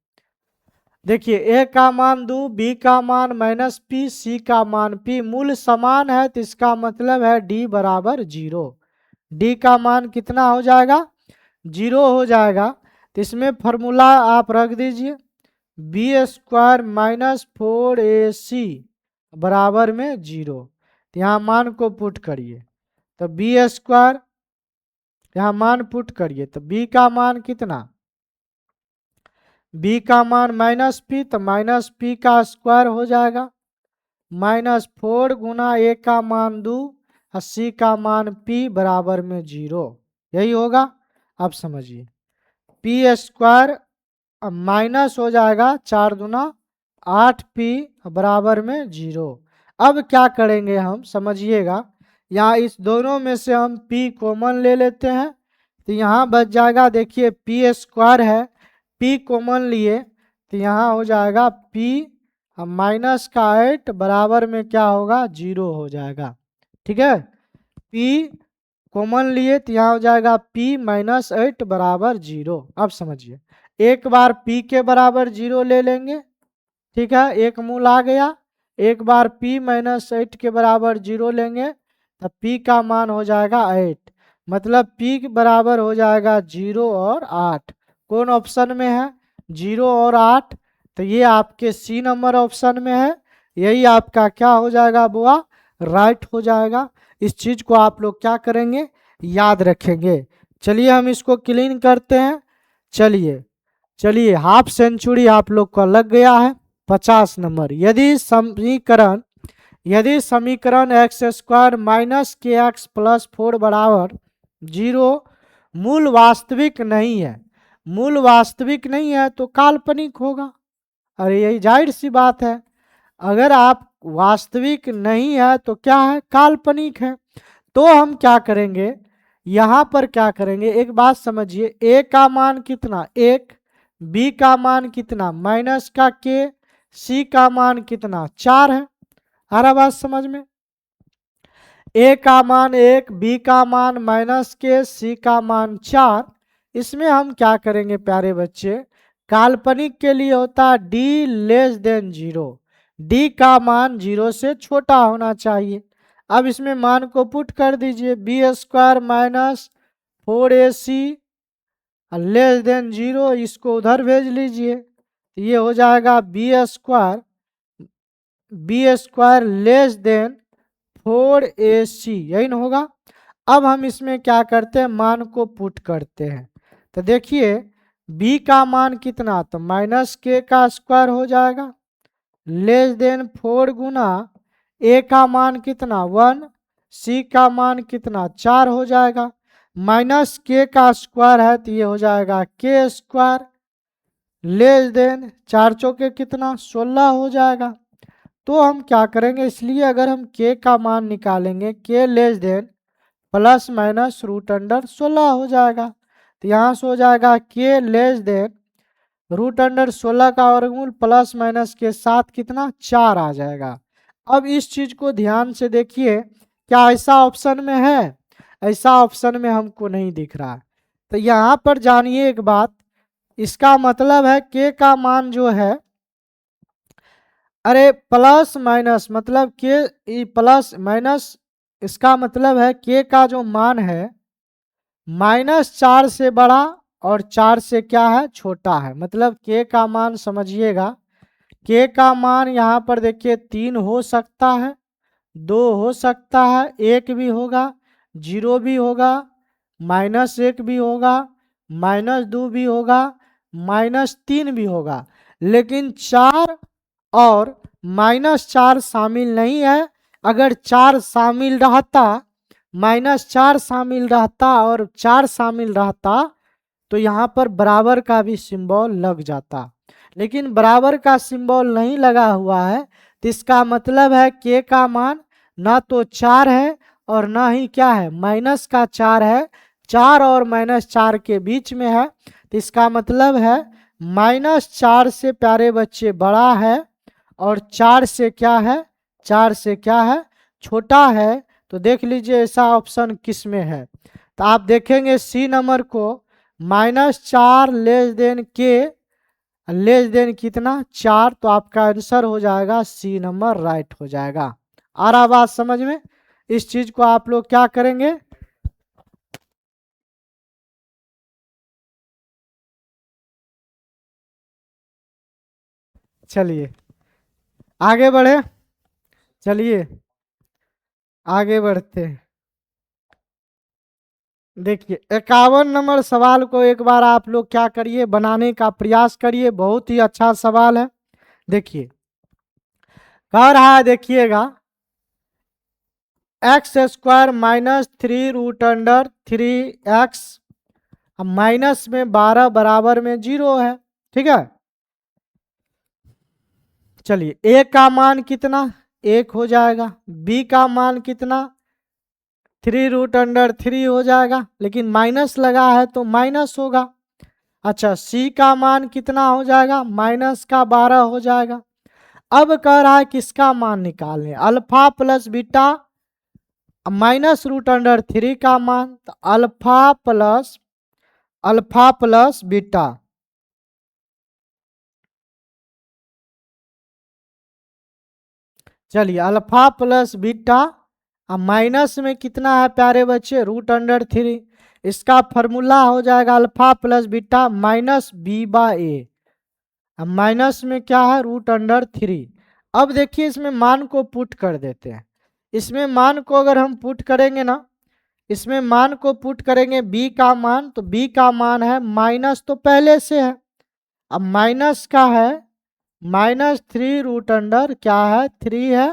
देखिए ए का मान 2, बी का मान माइनस पी, सी का मान पी, मूल समान है तो इसका मतलब है डी बराबर 0। डी का मान कितना हो जाएगा 0 हो जाएगा, तो इसमें फॉर्मूला आप रख दीजिए बी स्क्वायर माइनस 4ac बराबर में 0। तो यहाँ मान को पुट करिए, तो बी स्क्वायर यहाँ मान पुट करिए, तो बी का मान कितना बी का मान माइनस पी, तो माइनस पी का स्क्वायर हो जाएगा माइनस 4 गुना ए का मान 2 और सी का मान पी बराबर में 0, यही होगा। अब समझिए पी स्क्वायर माइनस हो जाएगा 4 दूना 8p बराबर में 0। अब क्या करेंगे हम समझिएगा, यहाँ इस दोनों में से हम p कॉमन ले लेते हैं, तो यहाँ बच जाएगा देखिए p स्क्वायर है, p कॉमन लिए तो यहाँ हो जाएगा p माइनस का 8 बराबर में क्या होगा 0 हो जाएगा, ठीक है। p कॉमन लिए तो यहाँ हो जाएगा p माइनस 8 बराबर 0। अब समझिए एक बार p के बराबर 0 ले लेंगे, ठीक है, एक मूल आ गया। एक बार p माइनस 8 के बराबर 0 लेंगे तो p का मान हो जाएगा 8, मतलब p के बराबर हो जाएगा 0 और 8। कौन ऑप्शन में है 0 और 8, तो ये आपके सी नंबर ऑप्शन में है, यही आपका क्या हो जाएगा बुआ राइट हो जाएगा। इस चीज को आप लोग क्या करेंगे याद रखेंगे। चलिए हम इसको क्लीन करते हैं। चलिए हाफ सेंचुरी आप लोग का लग गया है। 50 नंबर, यदि समीकरण एक्स स्क्वायर माइनस के एक्स प्लस 4 बराबर 0 मूल वास्तविक नहीं है, मूल वास्तविक नहीं है तो काल्पनिक होगा। अरे यही जाहिर सी बात है, अगर आप वास्तविक नहीं है तो क्या है काल्पनिक है। तो हम क्या करेंगे यहाँ पर क्या करेंगे, एक बात समझिए, ए का मान कितना 1, बी का मान कितना माइनस का के, सी का मान कितना 4 है। आ रहा बात समझ में, ए का मान 1, बी का मान माइनस के, सी का मान 4। इसमें हम क्या करेंगे प्यारे बच्चे, काल्पनिक के लिए होता है डी लेस देन 0, डी का मान 0 से छोटा होना चाहिए। अब इसमें मान को पुट कर दीजिए B square minus 4ac less than 0, इसको उधर भेज लीजिए, ये हो जाएगा B square less than 4ac, यही ना होगा। अब हम इसमें क्या करते हैं मान को पुट करते हैं, तो देखिए बी का मान कितना, तो माइनस के का स्क्वायर हो जाएगा, लेस देन 4 गुना ए का मान कितना 1, सी का मान कितना 4 हो जाएगा, माइनस के का स्क्वायर है तो ये हो जाएगा के स्क्वायर, लेस देन 4 चौके कितना 16 हो जाएगा। तो हम क्या करेंगे, इसलिए अगर हम के का मान निकालेंगे के less than plus minus root under 16 हो जाएगा, तो यहाँ से हो जाएगा के लेस देन रूट अंडर 16 का वर्गमूल प्लस माइनस के साथ कितना 4 आ जाएगा। अब इस चीज को ध्यान से देखिए, क्या ऐसा ऑप्शन में है, ऐसा ऑप्शन में हमको नहीं दिख रहा है। तो यहाँ पर जानिए एक बात, इसका मतलब है के का मान जो है, अरे प्लस माइनस मतलब के प्लस माइनस, इसका मतलब है के का जो मान है -4 से बड़ा और 4 से क्या है छोटा है। मतलब के का मान समझिएगा, के का मान यहाँ पर देखिए 3 हो सकता है, 2 हो सकता है, 1 भी होगा, 0 भी होगा, -1 भी होगा, -2 भी होगा, -3 भी होगा, लेकिन 4 और -4 शामिल नहीं है। अगर 4 शामिल रहता, -4 शामिल रहता और 4 शामिल रहता तो यहाँ पर बराबर का भी सिंबल लग जाता, लेकिन बराबर का सिंबल नहीं लगा हुआ है, तो इसका मतलब है के का मान ना तो 4 है और ना ही क्या है माइनस का 4 है, 4 और -4 के बीच में है। तो इसका मतलब है -4 से प्यारे बच्चे बड़ा है और 4 से क्या है, 4 से क्या है छोटा है। तो देख लीजिए ऐसा ऑप्शन किस में है, तो आप देखेंगे सी नंबर को, -4 लेस देन के लेस देन कितना 4, तो आपका आंसर हो जाएगा सी नंबर राइट हो जाएगा। आ रहा बात समझ में, इस चीज को आप लोग क्या करेंगे, चलिए आगे बढ़े, चलिए आगे बढ़ते हैं। देखिए 51 नंबर सवाल को एक बार आप लोग क्या करिए, बनाने का प्रयास करिए, बहुत ही अच्छा सवाल है। देखिए कह रहा है, देखिएगा X square -3 root under 3x, minus में 12 बराबर में 0 है, ठीक है। चलिए ए का मान कितना 1 हो जाएगा, बी का मान कितना 3 रूट अंडर 3 हो जाएगा, लेकिन माइनस लगा है तो माइनस होगा। अच्छा सी का मान कितना हो जाएगा, माइनस का 12 हो जाएगा। अब कह रहा है किसका मान निकालने, अल्फा प्लस बीटा -√3 का मान, तो अल्फा प्लस बीटा, चलिए अल्फा प्लस बीटा, अब माइनस में कितना है प्यारे बच्चे √3, इसका फॉर्मूला हो जाएगा अल्फा प्लस बीटा -b/a, अब माइनस में क्या है √3। अब देखिए इसमें मान को पुट कर देते हैं, इसमें मान को अगर हम पुट करेंगे ना, इसमें मान को पुट करेंगे b का मान, तो b का मान है माइनस तो पहले से है, अब माइनस का है -3 क्या है 3 है,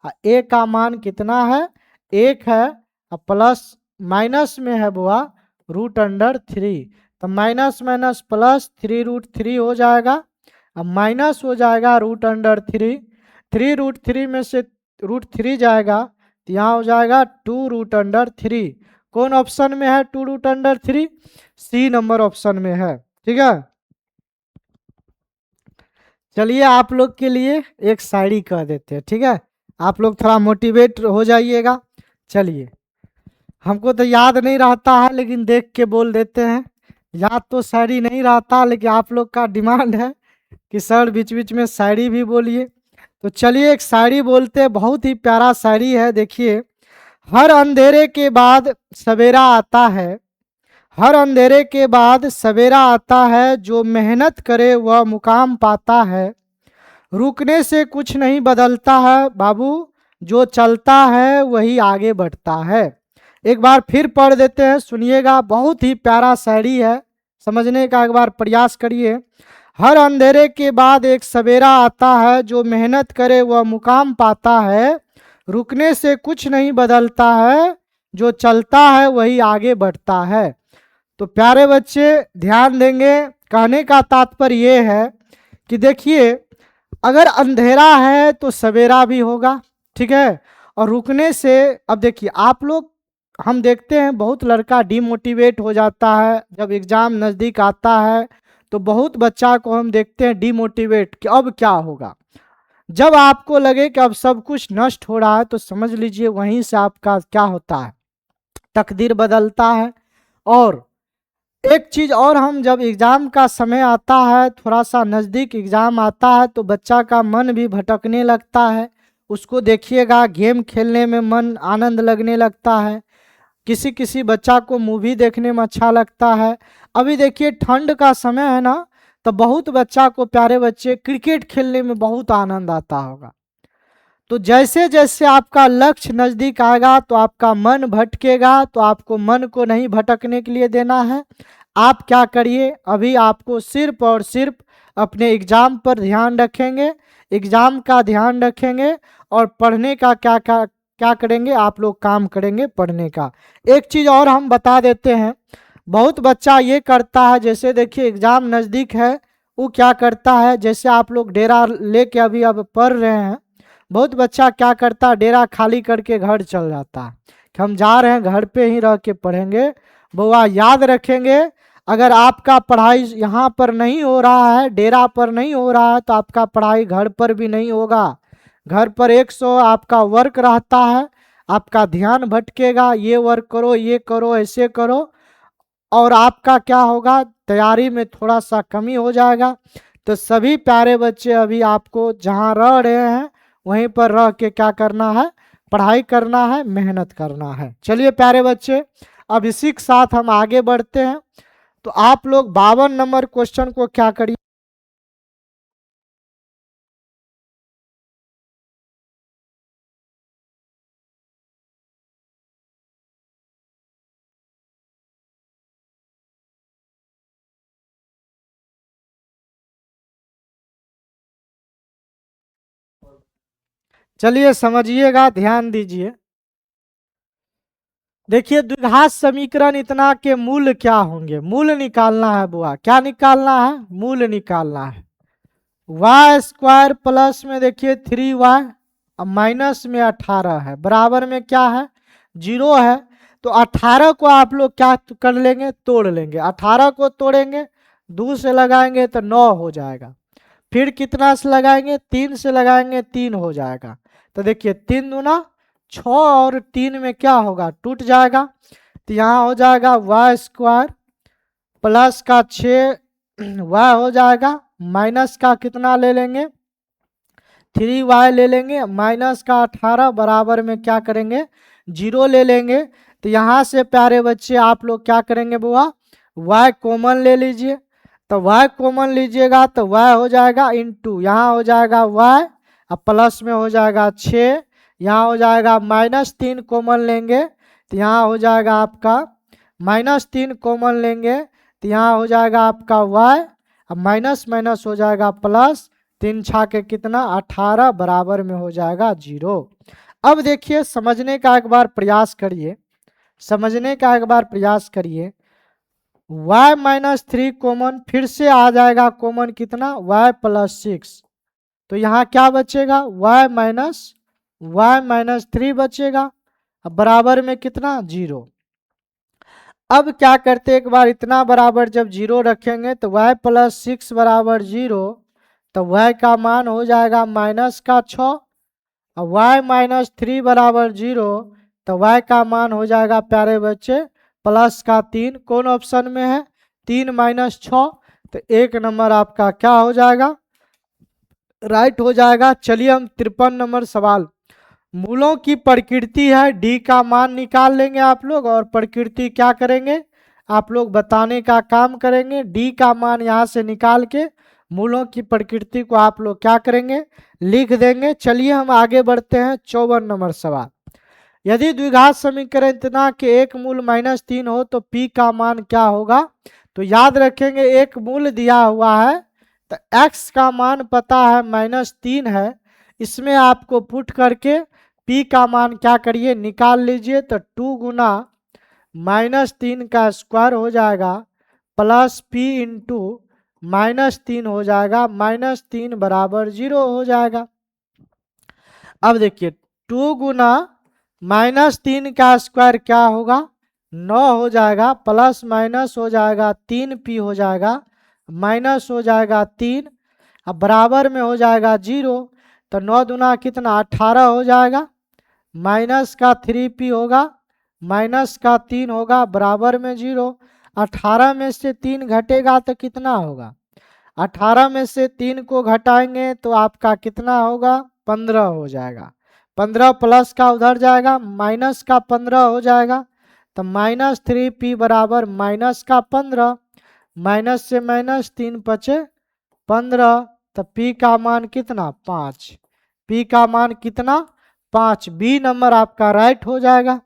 a का मान कितना है 1 है, अब प्लस माइनस में है बुआ √3, तो माइनस माइनस प्लस 3√3 हो जाएगा, अब माइनस हो जाएगा √3, 3√3 में से √3 जाएगा तो यहाँ हो जाएगा 2√3। कौन ऑप्शन में है 2√3, सी नंबर ऑप्शन में है, ठीक है। चलिए आप लोग के लिए एक शायरी कह देते हैं, ठीक है, आप लोग थोड़ा मोटिवेट हो जाइएगा। चलिए हमको तो याद नहीं रहता है लेकिन देख के बोल देते हैं, याद तो शायरी नहीं रहता लेकिन आप लोग का डिमांड है कि सर बीच बीच में शायरी भी बोलिए, तो चलिए एक शायरी बोलते हैं, बहुत ही प्यारा शायरी है। देखिए हर अंधेरे के बाद सवेरा आता है, हर अंधेरे के बाद सवेरा आता है, जो मेहनत करे वह मुकाम पाता है, रुकने से कुछ नहीं बदलता है बाबू, जो चलता है वही आगे बढ़ता है। एक बार फिर पढ़ देते हैं, सुनिएगा, बहुत ही प्यारा शायरी है, समझने का एक बार प्रयास करिए। हर अंधेरे के बाद एक सवेरा आता है, जो मेहनत करे वह मुकाम पाता है, रुकने से कुछ नहीं बदलता है, जो चलता है वही आगे बढ़ता है। तो प्यारे बच्चे ध्यान देंगे, कहने का तात्पर्य ये है कि देखिए, अगर अंधेरा है तो सवेरा भी होगा, ठीक है। और रुकने से, अब देखिए आप लोग, हम देखते हैं बहुत लड़का डिमोटिवेट हो जाता है जब एग्जाम नज़दीक आता है, तो बहुत बच्चा को हम देखते हैं डिमोटिवेट कि अब क्या होगा। जब आपको लगे कि अब सब कुछ नष्ट हो रहा है, तो समझ लीजिए वहीं से आपका क्या होता है, तकदीर बदलता है। और एक चीज और, हम जब एग्जाम का समय आता है, थोड़ा सा नज़दीक एग्जाम आता है, तो बच्चा का मन भी भटकने लगता है। उसको देखिएगा गेम खेलने में मन आनंद लगने लगता है, किसी किसी बच्चा को मूवी देखने में अच्छा लगता है। अभी देखिए ठंड का समय है ना, तो बहुत बच्चा को, प्यारे बच्चे, क्रिकेट खेलने में बहुत आनंद आता होगा। तो जैसे जैसे आपका लक्ष्य नज़दीक आएगा तो आपका मन भटकेगा, तो आपको मन को नहीं भटकने के लिए देना है। आप क्या करिए, अभी आपको सिर्फ और सिर्फ अपने एग्ज़ाम पर ध्यान रखेंगे, एग्ज़ाम का ध्यान रखेंगे, और पढ़ने का क्या क्या क्या करेंगे, आप लोग काम करेंगे पढ़ने का। एक चीज़ और हम बता देते हैं, बहुत बच्चा ये करता है, जैसे देखिए एग्ज़ाम नज़दीक है, वो क्या करता है, जैसे आप लोग डेरा लेके अभी अब पढ़ रहे हैं, बहुत बच्चा क्या करता है, डेरा खाली करके घर चल जाता है कि हम जा रहे हैं, घर पे ही रह के पढ़ेंगे। बउआ याद रखेंगे, अगर आपका पढ़ाई यहाँ पर नहीं हो रहा है, डेरा पर नहीं हो रहा है, तो आपका पढ़ाई घर पर भी नहीं होगा। घर पर 100 आपका वर्क रहता है, आपका ध्यान भटकेगा, ये वर्क करो, ये करो, ऐसे करो, और आपका क्या होगा, तैयारी में थोड़ा सा कमी हो जाएगा। तो सभी प्यारे बच्चे अभी आपको जहाँ रह रहे हैं वहीं पर रह के क्या करना है, पढ़ाई करना है, मेहनत करना है। चलिए प्यारे बच्चे, अब इसी के साथ हम आगे बढ़ते हैं। तो आप लोग 52 नंबर क्वेश्चन को क्या करिए, चलिए समझिएगा, ध्यान दीजिए। देखिए द्विघात समीकरण इतना के मूल क्या होंगे, मूल निकालना है बुआ, क्या निकालना है, मूल निकालना है। वाई स्क्वायर प्लस में देखिए 3y, अब माइनस में 18 है, बराबर में क्या है, 0 है। तो 18 को आप लोग क्या कर लेंगे, तोड़ लेंगे। 18 को तोड़ेंगे, 2 से लगाएंगे तो 9 हो जाएगा, फिर कितना से लगाएंगे, 3 से लगाएंगे, 3 हो जाएगा। तो देखिए 3 दूना 6, और 3 में क्या होगा, टूट जाएगा। तो यहाँ हो जाएगा वाई स्क्वायर प्लस का 6 वाई हो जाएगा, माइनस का कितना ले लेंगे, 3y ले लेंगे, माइनस का 18 बराबर में क्या करेंगे, 0 ले लेंगे। तो यहाँ से प्यारे बच्चे आप लोग क्या करेंगे बुआ, y कॉमन ले लीजिए। तो y कॉमन लीजिएगा तो y हो जाएगा इंटू, यहाँ हो जाएगा y, अब प्लस में हो जाएगा 6, यहाँ हो जाएगा -3 कॉमन लेंगे, तो यहाँ हो जाएगा आपका -3 कॉमन लेंगे, तो यहाँ हो जाएगा आपका y, अब माइनस माइनस हो जाएगा प्लस, 3 छा के कितना 18 बराबर में हो जाएगा 0। अब देखिए समझने का एक बार प्रयास करिए, समझने का एक बार प्रयास करिए। y-3 कॉमन, फिर से आ जाएगा कॉमन कितना, y + 6, तो यहाँ क्या बचेगा, y-3 बचेगा, अब बराबर में कितना 0। अब क्या करते, एक बार इतना बराबर जब 0 रखेंगे तो y + 6 बराबर 0, तो y का मान हो जाएगा -6, और y - 3 बराबर 0, तो y का मान हो जाएगा प्यारे बच्चे +3। कौन ऑप्शन में है, 3 - 6, तो 1 नंबर आपका क्या हो जाएगा, राइट हो जाएगा। चलिए हम 53 नंबर सवाल, मूलों की प्रकृति है, डी का मान निकाल लेंगे आप लोग, और प्रकृति क्या करेंगे, आप लोग बताने का काम करेंगे। डी का मान यहाँ से निकाल के मूलों की प्रकृति को आप लोग क्या करेंगे, लिख देंगे। चलिए हम आगे बढ़ते हैं 54 नंबर सवाल। यदि द्विघात समीकरण इतना के एक मूल -3 हो तो पी का मान क्या होगा, तो याद रखेंगे एक मूल दिया हुआ है, तो x का मान पता है -3 है, इसमें आपको पुट करके p का मान क्या करिए निकाल लीजिए। तो 2 गुना -3 का स्क्वायर हो जाएगा प्लस p इंटू -3 हो जाएगा, -3 बराबर 0 हो जाएगा। अब देखिए 2 गुना -3 का स्क्वायर क्या होगा 9 हो जाएगा, प्लस माइनस हो जाएगा 3p हो जाएगा, माइनस हो जाएगा 3, अब बराबर में हो जाएगा 0। तो 9 दूना कितना 18 हो जाएगा, माइनस का 3p होगा, माइनस का 3 होगा, बराबर में 0। 18 में से 3 घटेगा तो कितना होगा, 18 में से 3 को घटाएंगे तो आपका कितना होगा 15 हो जाएगा। 15 प्लस का उधर जाएगा, माइनस का 15 हो जाएगा। तो -3p बराबर माइनस का 15, माइनस से माइनस 3 बचे 15। तो p का मान कितना 5, p का मान कितना 5, बी नंबर आपका राइट हो जाएगा।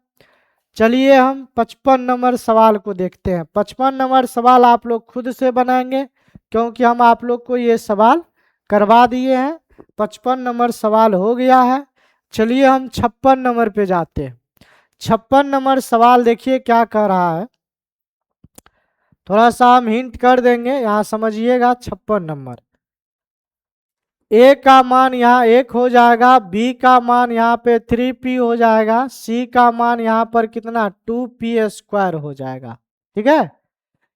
चलिए हम 55 नंबर सवाल को देखते हैं। 55 नंबर सवाल आप लोग खुद से बनाएंगे क्योंकि हम आप लोग को ये सवाल करवा दिए हैं। 55 नंबर सवाल हो गया है। चलिए हम 56 नंबर पे जाते हैं। 56 नंबर सवाल देखिए क्या कह रहा है, थोड़ा सा हम हिंट कर देंगे, यहाँ समझिएगा। 56 नंबर ए का मान यहाँ 1 हो जाएगा, बी का मान यहाँ पे 3p हो जाएगा, सी का मान यहाँ पर कितना 2p² हो जाएगा। ठीक है,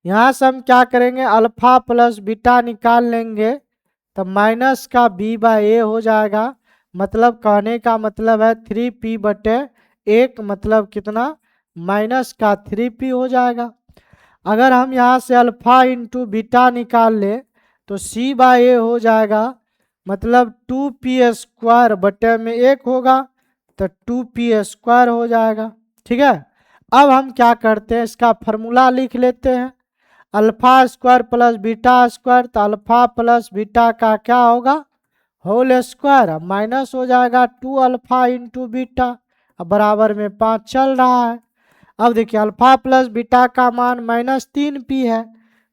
यहाँ से हम क्या करेंगे अल्फा प्लस बीटा निकाल लेंगे, तो माइनस का b/a हो जाएगा। मतलब कहने का मतलब है 3p/1, मतलब कितना माइनस का 3p हो जाएगा। अगर हम यहाँ से अल्फा इंटू बीटा निकाल ले तो c/a हो जाएगा, मतलब 2p² बटे में 1 होगा, तो 2p² हो जाएगा। ठीक है, अब हम क्या करते हैं इसका फॉर्मूला लिख लेते हैं, alpha square plus beta square. तो अल्फा प्लस बीटा का क्या होगा होल स्क्वायर, माइनस हो जाएगा 2 अल्फा इंटू बीटा, अब बराबर में 5 चल रहा है। अब देखिए अल्फा प्लस बीटा का मान -3p है,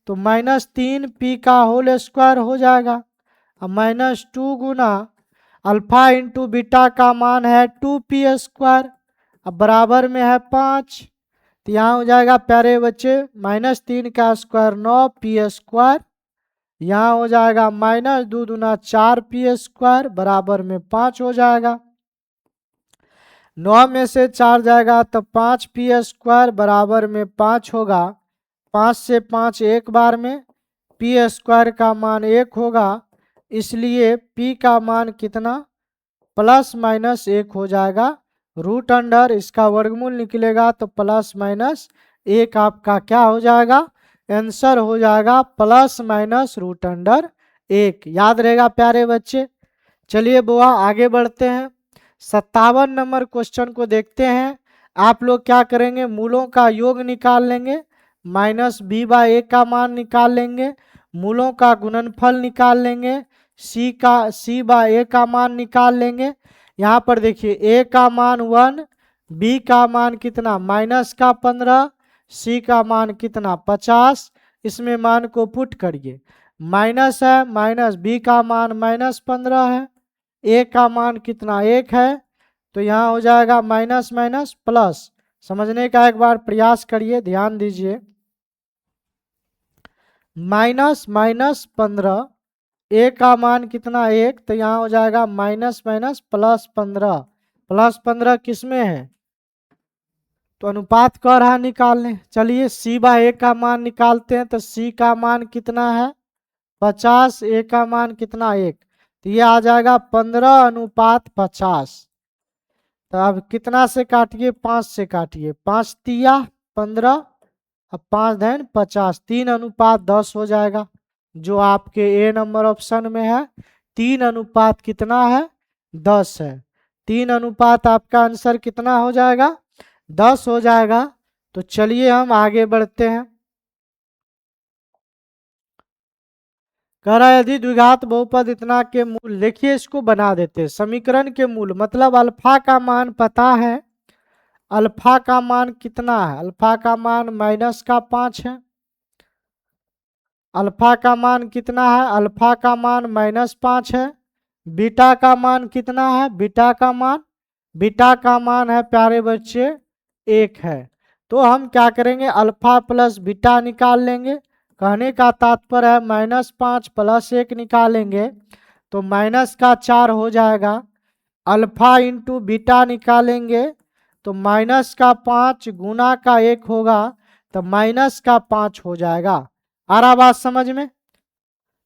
तो -3p का होल स्क्वायर हो जाएगा, अब -2 गुना अल्फा इंटू बीटा का मान है 2p², अब बराबर में है 5। तो यहाँ हो जाएगा प्यारे बच्चे -3 का स्क्वायर 9p², यहाँ हो जाएगा -2 दूना 4p² बराबर में 5 हो जाएगा। 9 में से 4 जाएगा तो 5p² बराबर में 5 होगा, 5 से 5 एक बार में, p² का मान 1 होगा, इसलिए p का मान कितना ±1 हो जाएगा। रूट अंडर इसका वर्गमूल निकलेगा तो ±1 आपका क्या हो जाएगा आंसर हो जाएगा, ±√1। याद रहेगा प्यारे बच्चे। चलिए बुआ आगे बढ़ते हैं। 57 नंबर क्वेश्चन को देखते हैं। आप लोग क्या करेंगे मूलों का योग निकाल लेंगे, -b/a का मान निकाल लेंगे, मूलों का गुणनफल निकाल लेंगे, c/a का मान निकाल लेंगे। यहाँ पर देखिए a का मान 1, b का मान कितना -15, c का मान कितना 50, इसमें मान को पुट करिए, माइनस है माइनस, b का मान -15 है, a का मान कितना 1 है, तो यहाँ हो जाएगा माइनस माइनस प्लस। समझने का एक बार प्रयास करिए, ध्यान दीजिए, -15, a का मान कितना 1, तो यहाँ हो जाएगा माइनस माइनस +15, +15 किस में है तो अनुपात कह रहा निकालने। चलिए c/a का मान निकालते हैं, तो c का मान कितना है 50, a का मान कितना 1, तो ये आ जाएगा 15:50। तो अब कितना से काटिए 5 से काटिए, 5 तिया 15, अब 5 धन 50, 3:10 हो जाएगा, जो आपके ए नंबर ऑप्शन में है। 3 कितना है 10 है, 3 आपका आंसर कितना हो जाएगा 10 हो जाएगा। तो चलिए हम आगे बढ़ते हैं। कह रहा है यदि द्विघात बहुपद इतना के मूल, देखिए इसको बना देते हैं समीकरण के मूल, मतलब अल्फा का मान पता है, अल्फा का मान कितना है, अल्फा का मान -5 है, अल्फा का मान कितना है, अल्फा का मान -5 है। बीटा का मान कितना है, बीटा का मान है प्यारे बच्चे 1 है। तो हम क्या करेंगे, अल्फा प्लस बीटा निकाल लेंगे। कहने का तात्पर्य है -5 प्लस 1 निकालेंगे तो -4 हो जाएगा। अल्फा इंटू बीटा निकालेंगे तो -5 गुना का 1 होगा तो -5 हो जाएगा। आ रहा बात समझ में?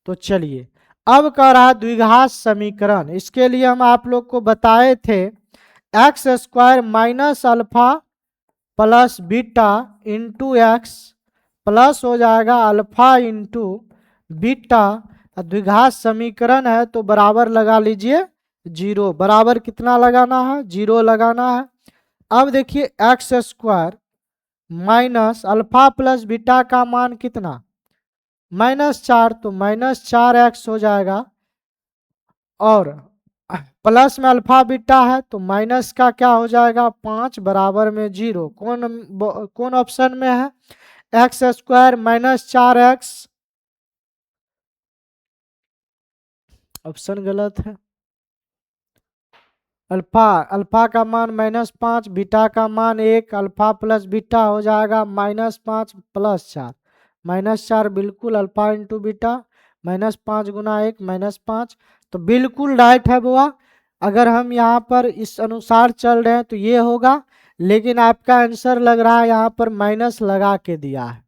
तो चलिए अब कह रहा द्विघात समीकरण। इसके लिए हम आप लोग को बताए थे x² minus alpha plus beta into x plus हो जाएगा अल्फा इंटू बीटा। द्विघात समीकरण है तो बराबर लगा लीजिए 0। बराबर कितना लगाना है, 0 लगाना है। अब देखिए x² minus alpha plus beta का मान कितना, -4, तो -4x हो जाएगा। और प्लस में अल्फा बीटा है तो माइनस का क्या हो जाएगा 5 बराबर में 0। कौन ऑप्शन में है, x² माइनस 4x, ऑप्शन गलत है। अल्फा का मान -5, बीटा का मान 1, अल्फा प्लस बीटा हो जाएगा -5 प्लस 4, -4 बिल्कुल अल्फा इंटू बीटा, -5 गुना 1 -5, तो बिल्कुल राइट है बुआ। अगर हम यहाँ पर इस अनुसार चल रहे हैं तो ये होगा, लेकिन आपका आंसर लग रहा है यहाँ पर माइनस लगा के दिया है,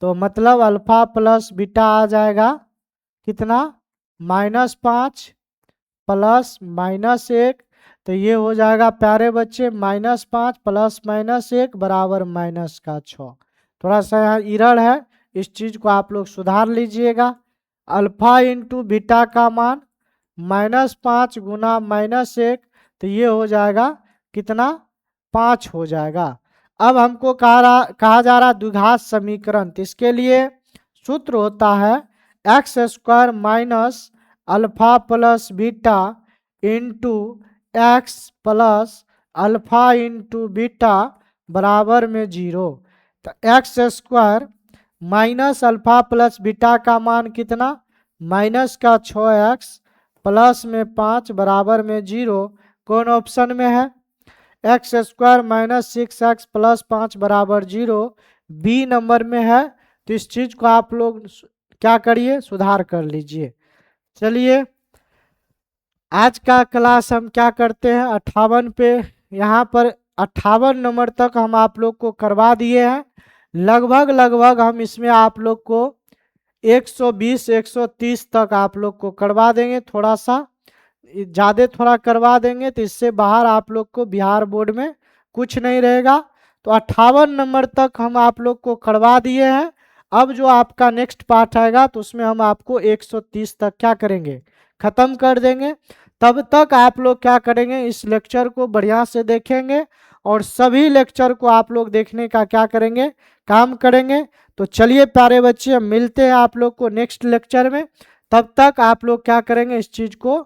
तो मतलब अल्फा प्लस बीटा आ जाएगा कितना, -5 प्लस -1, तो ये हो जाएगा प्यारे बच्चे -5 प्लस -1 बराबर -6। थोड़ा सा यहाँ इरर है, इस चीज़ को आप लोग सुधार लीजिएगा। अल्फा इंटू बीटा का मान -5 गुना -1, तो ये हो जाएगा कितना, 5 हो जाएगा। अब हमको कहा जा रहा द्विघात समीकरण, तो इसके लिए सूत्र होता है x² minus alpha plus beta into x plus alpha into beta बराबर में 0। तो x² minus alpha plus beta का मान कितना, -6x प्लस में 5 बराबर में 0। कौन ऑप्शन में है, x² माइनस 6x प्लस 5 बराबर 0, बी नंबर में है। तो इस चीज को आप लोग क्या करिए, सुधार कर लीजिए। चलिए आज का क्लास हम क्या करते हैं 58 पे, यहाँ पर 58 नंबर तक हम आप लोग को करवा दिए हैं। लगभग हम इसमें आप लोग को 120 130 तक आप लोग को करवा देंगे। थोड़ा सा ज़्यादा थोड़ा करवा देंगे तो इससे बाहर आप लोग को बिहार बोर्ड में कुछ नहीं रहेगा। तो 58 नंबर तक हम आप लोग को करवा दिए हैं। अब जो आपका नेक्स्ट पार्ट आएगा तो उसमें हम आपको 130 तक क्या करेंगे, ख़त्म कर देंगे। तब तक आप लोग क्या करेंगे, इस लेक्चर को बढ़िया से देखेंगे और सभी लेक्चर को आप लोग देखने का क्या करेंगे, काम करेंगे। तो चलिए प्यारे बच्चे, हम मिलते हैं आप लोग को नेक्स्ट लेक्चर में। तब तक आप लोग क्या करेंगे, इस चीज़ को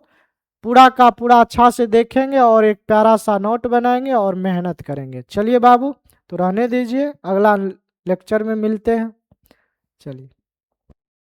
पूरा का पूरा अच्छा से देखेंगे और एक प्यारा सा नोट बनाएंगे और मेहनत करेंगे। चलिए बाबू, तो रहने दीजिए, अगला लेक्चर में मिलते हैं। चलिए।